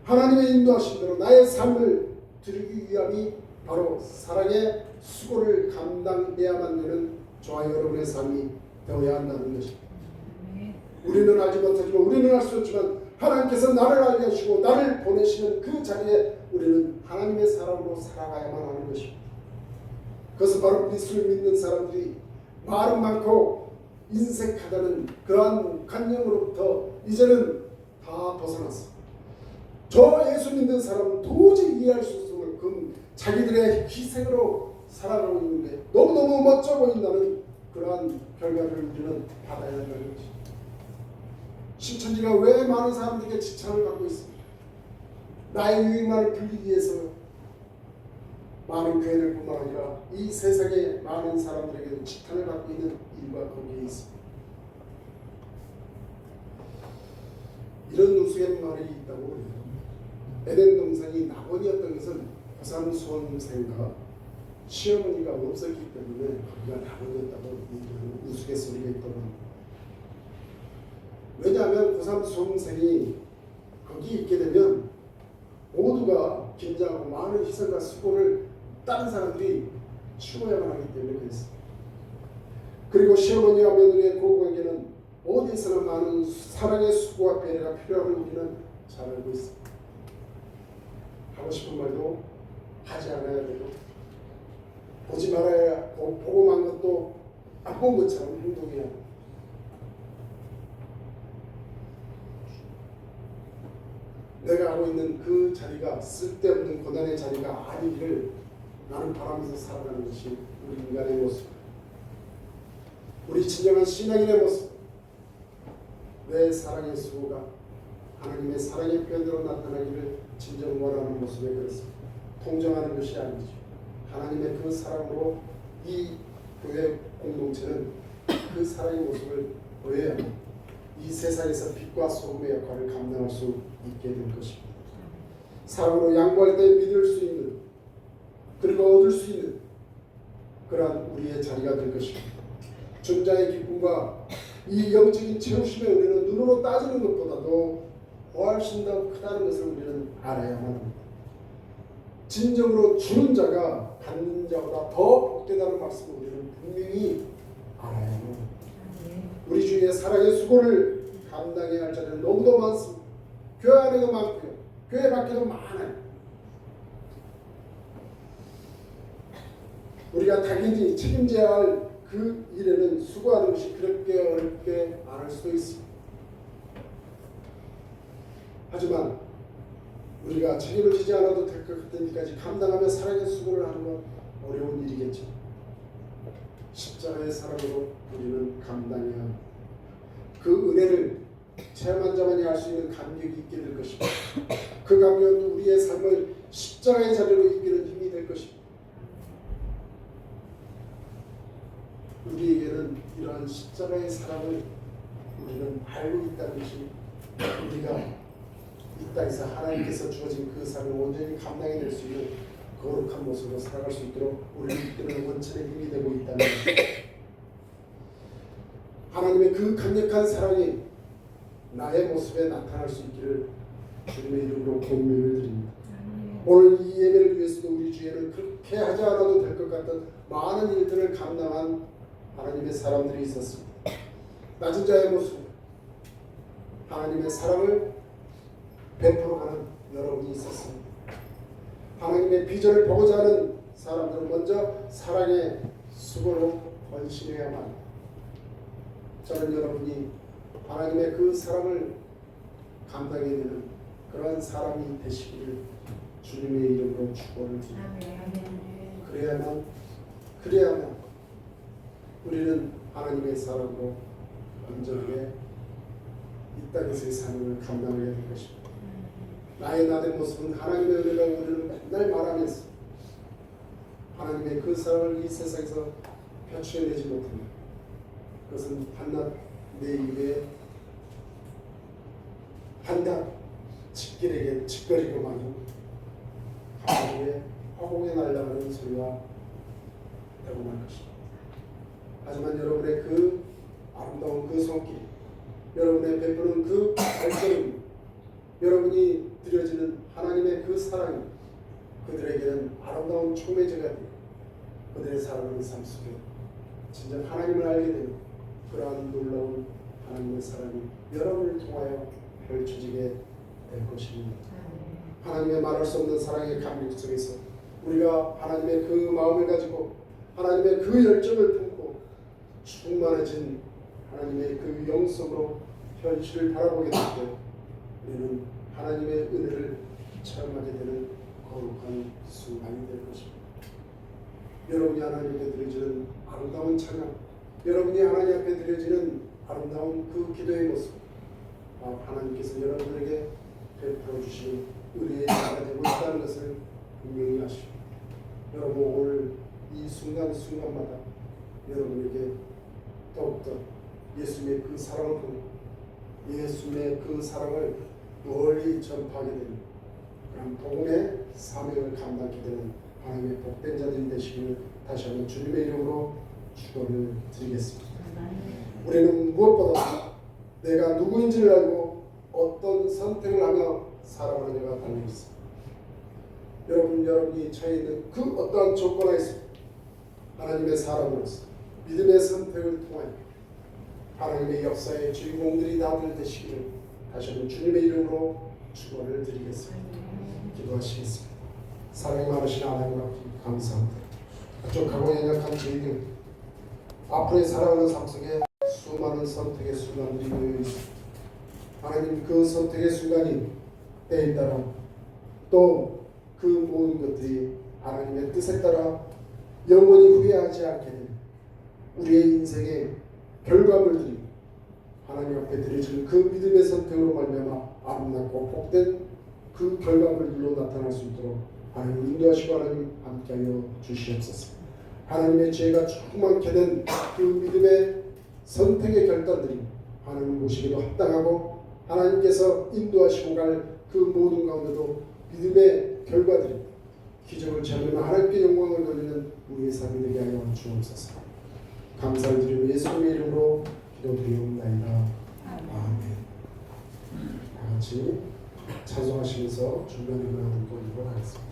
하나님의 인도하심대로 나의 삶을 드리기 위함이 바로 사랑의 수고를 감당해야만 되는 저와 여러분의 삶이 되어야 한다는 것입니다. 우리는 알지 못하지만 우리는 알 수 없지만 하나님께서 나를 알게 하시고 나를 보내시는 그 자리에 우리는 하나님의 사람으로 살아가야만 하는 것입니다. 그것은 바로 예수를 믿는 사람들이 말은 많고 인색하다는 그러한 관념으로부터 이제는 다 벗어났어. 저 예수 믿는 사람은 도저히 이해할 수 없을 만큼 자기들의 희생으로 살아가고 있는데 너무너무 멋져 보인다는 그러한 결과를 우리는 받아야 한다는 것입니다. 신천지가 왜 많은 사람들에게 지창을 갖고 있습니까? 나의 유익만을 불리기 위해서 많은 교회들 뿐만 아니라 이 세상의 많은 사람들에게도 지탄을 받고 있는 이유가 거기에 있습니다. 이런 우스갯말이 있다고 그래요. 에덴 동산이 낙원이었던 것은 고산 수험생과 시어머니가 없었기 때문에 거기가 낙원이었다고 얘기하는 우스갯소리가 있다고 합니다. 왜냐하면 고산 수험생이 거기 있게 되면 모두가 긴장하고 많은 희생과 수고를 다른 사람들이 치워야만 하기 때문에 그랬습니다. 그리고 시어머니와 며느리의 고관계는 어디에서나 많은 사랑의 수고와 배려가 필요함을 우리는 잘 알고 있습니다. 하고 싶은 말도 하지 않아야 되고 보지 말아야 보고만 것도 안 본 것처럼 행동해야 합니다. 내가 하고 있는 그 자리가 쓸데없는 고난의 자리가 아니기를 나는 바라면서 살아가는 것이 우리 인간의 모습입니다. 우리 진정한 신앙인의 모습, 내 사랑의 수고가 하나님의 사랑의 표현으로 나타나기를 진정 원하는 모습에 그렇습니다. 통정하는 것이 아니죠. 하나님의 그 사랑으로 이 교회 공동체는 그 사랑의 모습을 보여야만 이 세상에서 빛과 소금의 역할을 감당할 수 있게 될 것입니다. 사랑으로 양보할 때 믿을 수 있는 그리고 얻을 수 있는 그러한 우리의 자리가 될 것입니다. 존자의 기쁨과 이 영적인 채우심의 은혜는 눈으로 따지는 것보다도 훨씬 더 크다는 것을 우리는 알아야만 합니다. 진정으로 주는 자가 받는 자보다 더 복되다는 말씀을 우리는 분명히 알아야만 합니다. 우리 주의 사랑의 수고를 감당해야 할 자들은 너무도 많습니다. 교회 안에도 많고요. 교회 밖에도 많아요. 우리가 당연히 책임져야 할 그 일에는 수고하는 것이 그렇게 어렵게 안 할 수도 있습니다. 하지만 우리가 책임을 지지 않아도 될 것 같은 일까지 감당하며 사랑의 수고를 하는 건 어려운 일이겠죠. 십자가의 사랑으로 우리는 감당해야 합니다. 그 은혜를 체험한 자만이 알 수 있는 감격이 있게 될 것입니다. 그 감격은 또 우리의 삶을 십자가의 자리로 이끄는 힘이 될 것입니다. 우리에게는 이러한 십자가의 사랑을 우리는 알고 있다는 것이 우리가 이 땅에서 하나님께서 주어진 그 삶을 온전히 감당해낼 수 있는 거룩한 모습으로 살아갈 수 있도록 우리를 이끄는 원천의 힘이 되고 있다는 것입니다. 하나님의 그 강력한 사랑이 나의 모습에 나타날 수 있기를 주님의 이름으로 권면을 드립니다. 오늘 이 예배를 위해서도 우리 주에는 그렇게 하지 않아도 될 것 같은 많은 일들을 감당한 하나님의 사람들이 있었습니다. 낮은 자의 모습, 하나님의 사랑을 베풀어가는 여러분이 있었습니다. 하나님의 비전을 보고자 하는 사람들은 먼저 사랑의 수고로 헌신해야만 저는 여러분이 하나님의 그 사랑을 감당해내는 그러한 사람이 되시기를 주님의 이름으로 축원을 드립니다. 그래야만 우리는 하나님의 사랑으로 온전하게 이 땅에서의 삶을 감당하게 될 것입니다. 나의 나된 모습은 하나님의 은혜가 우리는 맨날 말하면서 하나님의 그 사랑을 이 세상에서 표출해내지 못합니다. 그것은 한낱 내 입에 한낱 직길에게 직거리고만 하나님의 화공에 날아가는 소리가 되고 말 것입니다. 하지만 여러분의 그 아름다운 그 손길, 여러분의 베푸는 그 발걸음, 여러분이 드려지는 하나님의 그 사랑이 그들에게는 아름다운 촉매제가 되고 그들의 살아가는 삶 속에 진정 하나님을 알게 되는 그러한 놀라운 하나님의 사랑이 여러분을 통하여 펼쳐지게 될 것입니다. 하나님의 말할 수 없는 사랑의 감격 속에서 우리가 하나님의 그 마음을 가지고 하나님의 그 열정을 품고 충만해진 하나님의 그 영성으로 현실을 바라보게 될 때 우리는 하나님의 은혜를 체험하게 되는 거룩한 순간이 될 것입니다. 여러분이 하나님께 드려지는 아름다운 찬양, 여러분이 하나님 앞에 드려지는 아름다운 그 기도의 모습, 하나님께서 여러분에게 베풀어 주시는 은혜의 자가 되고 있다는 것을 분명히 아시고 여러분 오늘 이 순간순간마다 여러분에게 더욱더 예수님의 그 사랑을 보고 예수님의 그 사랑을 널리 전파하게 되는 그런 복음의 사명을 감당하게 되는 하나님의 복된 자들이 되시기를 다시 한번 주님의 이름으로 축원을 드리겠습니다. 우리는 무엇보다 내가 누구인지를 알고 어떤 선택을 하며 살아가느냐가 달려 있습니다. 여러분이 처해 있는 그 어떠한 조건에서 하나님의 사람으로서 믿음의 선택을 통하여 하나님의 역사의 주인공들이 다들 되시기를 다시 한번 주님의 이름으로 축원을 드리겠습니다. 기도하시겠습니다. 사랑이 많으신 하나님 아버지 감사합니다. 부족하고 연약한 저희들 앞으로의 살아가는 삶 속에 수많은 선택의 순간들이 놓여 있습니다. 하나님 그 선택의 순간이 때에 따라 또 그 모든 것들이 하나님의 뜻에 따라 영원히 후회하지 않게 되는 우리의 인생의 결과물들이 하나님 앞에 드려지는 그 믿음의 선택으로 말미암아 아름답고 복된 그 결과물들로 나타날 수 있도록 하나님 인도하시고 하나님 함께하여 주시옵소서. 하나님의 지혜가 충만케 된 그 믿음의 선택의 결단들이 하나님 모시기도 합당하고 하나님께서 인도하시고 갈 그 모든 가운데도 믿음의 결과들이 기적을 체험하며 하나님께 영광을 돌리는 우리의 삶이 되게 하여 주옵소서. 감사를 드리며 예수님의 이름으로 기도드리옵나이다. 아멘. 다 같이 찬송하시면서 중간 일어나 듣고 하겠습니다.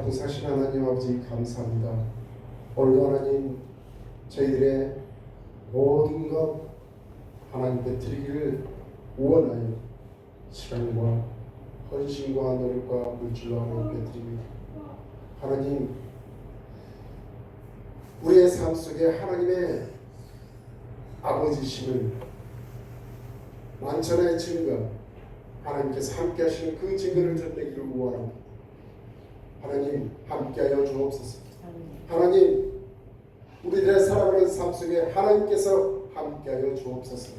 봉사하신 하나님 아버지 감사합니다. 오늘도 하나님 저희들의 모든 것 하나님께 드리기를 원하여 시간과 헌신과 노력과 물질로 하나님께 드립니다. 하나님 우리의 삶 속에 하나님의 아버지심을 만천하에 증거 하나님께서 함께 하시는 그 증거를 드러내기를 원합니다. 하나님 함께하여 주옵소서. 하나님 우리들의 살아가는 삶 속에 하나님께서 함께하여 주옵소서.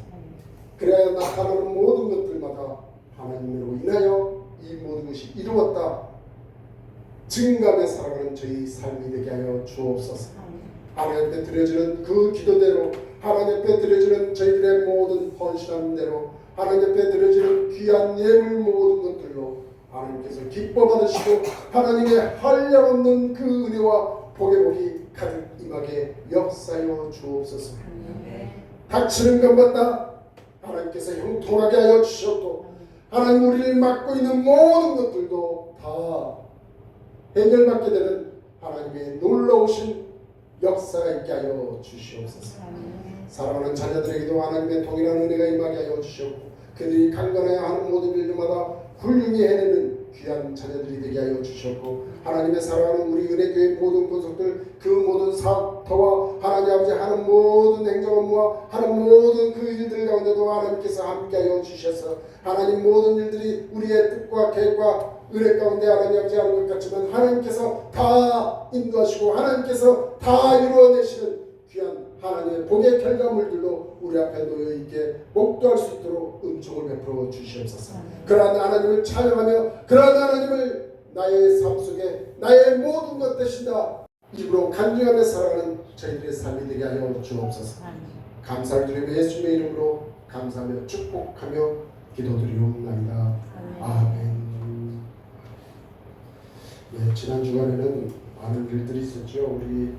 그래야 나타나는 모든 것들마다 하나님으로 인하여 이 모든 것이 이루었다 증감에 살아가는 저희 삶이 되게 하여 주옵소서. 하나님 앞에 드려지는 그 기도대로, 하나님 앞에 드려지는 저희들의 모든 헌신한 대로, 하나님 앞에 드려지는 귀한 예물 모든 것들로 하나님께서 기뻐 받으시고 하나님의 한량없는 그 은혜와 복의 복이 가득 임하게 역사하여 주옵소서. 닥치는 것마다 하나님께서 형통하게 하여 주셨고, 하나님 우리를 맡고 있는 모든 것들도 다 해결받게 되는 하나님의 놀라우신 역사가 있게 하여 주시옵소서. 사랑하는 자녀들에게도 하나님의 동일한 은혜가 임하게 하여 주시옵고, 그들이 강건해야 하는 모든 일들마다 훌륭히 해내는 귀한 자녀들이 되게 하여 주셨고, 하나님의 사랑하는 우리 은혜교회 모든 권속들 그 모든 사업터와 하나님 아버지 하는 모든 행정 업무와 하는 모든 그 일들 가운데도 하나님께서 함께하여 주셔서 하나님 모든 일들이 우리의 뜻과 계획과 은혜 가운데 하나님 아버지 하는 것 같지만 하나님께서 다 인도하시고 하나님께서 다 이루어내시는 귀한 하나님의 복의 결과물들로 우리 앞에 놓여있게 목도할 수 있도록 은총을 베풀어 주시옵소서. 그러한 하나님을 찬양하며 그러한 하나님을 나의 삶 속에 나의 모든 것 되신다 입으로 간증하며 살아가는 저희들의 삶이 되게 하여 주옵소서. 감사를 드리며 예수님의 이름으로 감사하며 축복하며 기도드리옵나이다. 아멘. 네, 지난 주간에는 많은 일들이 있었죠. 우리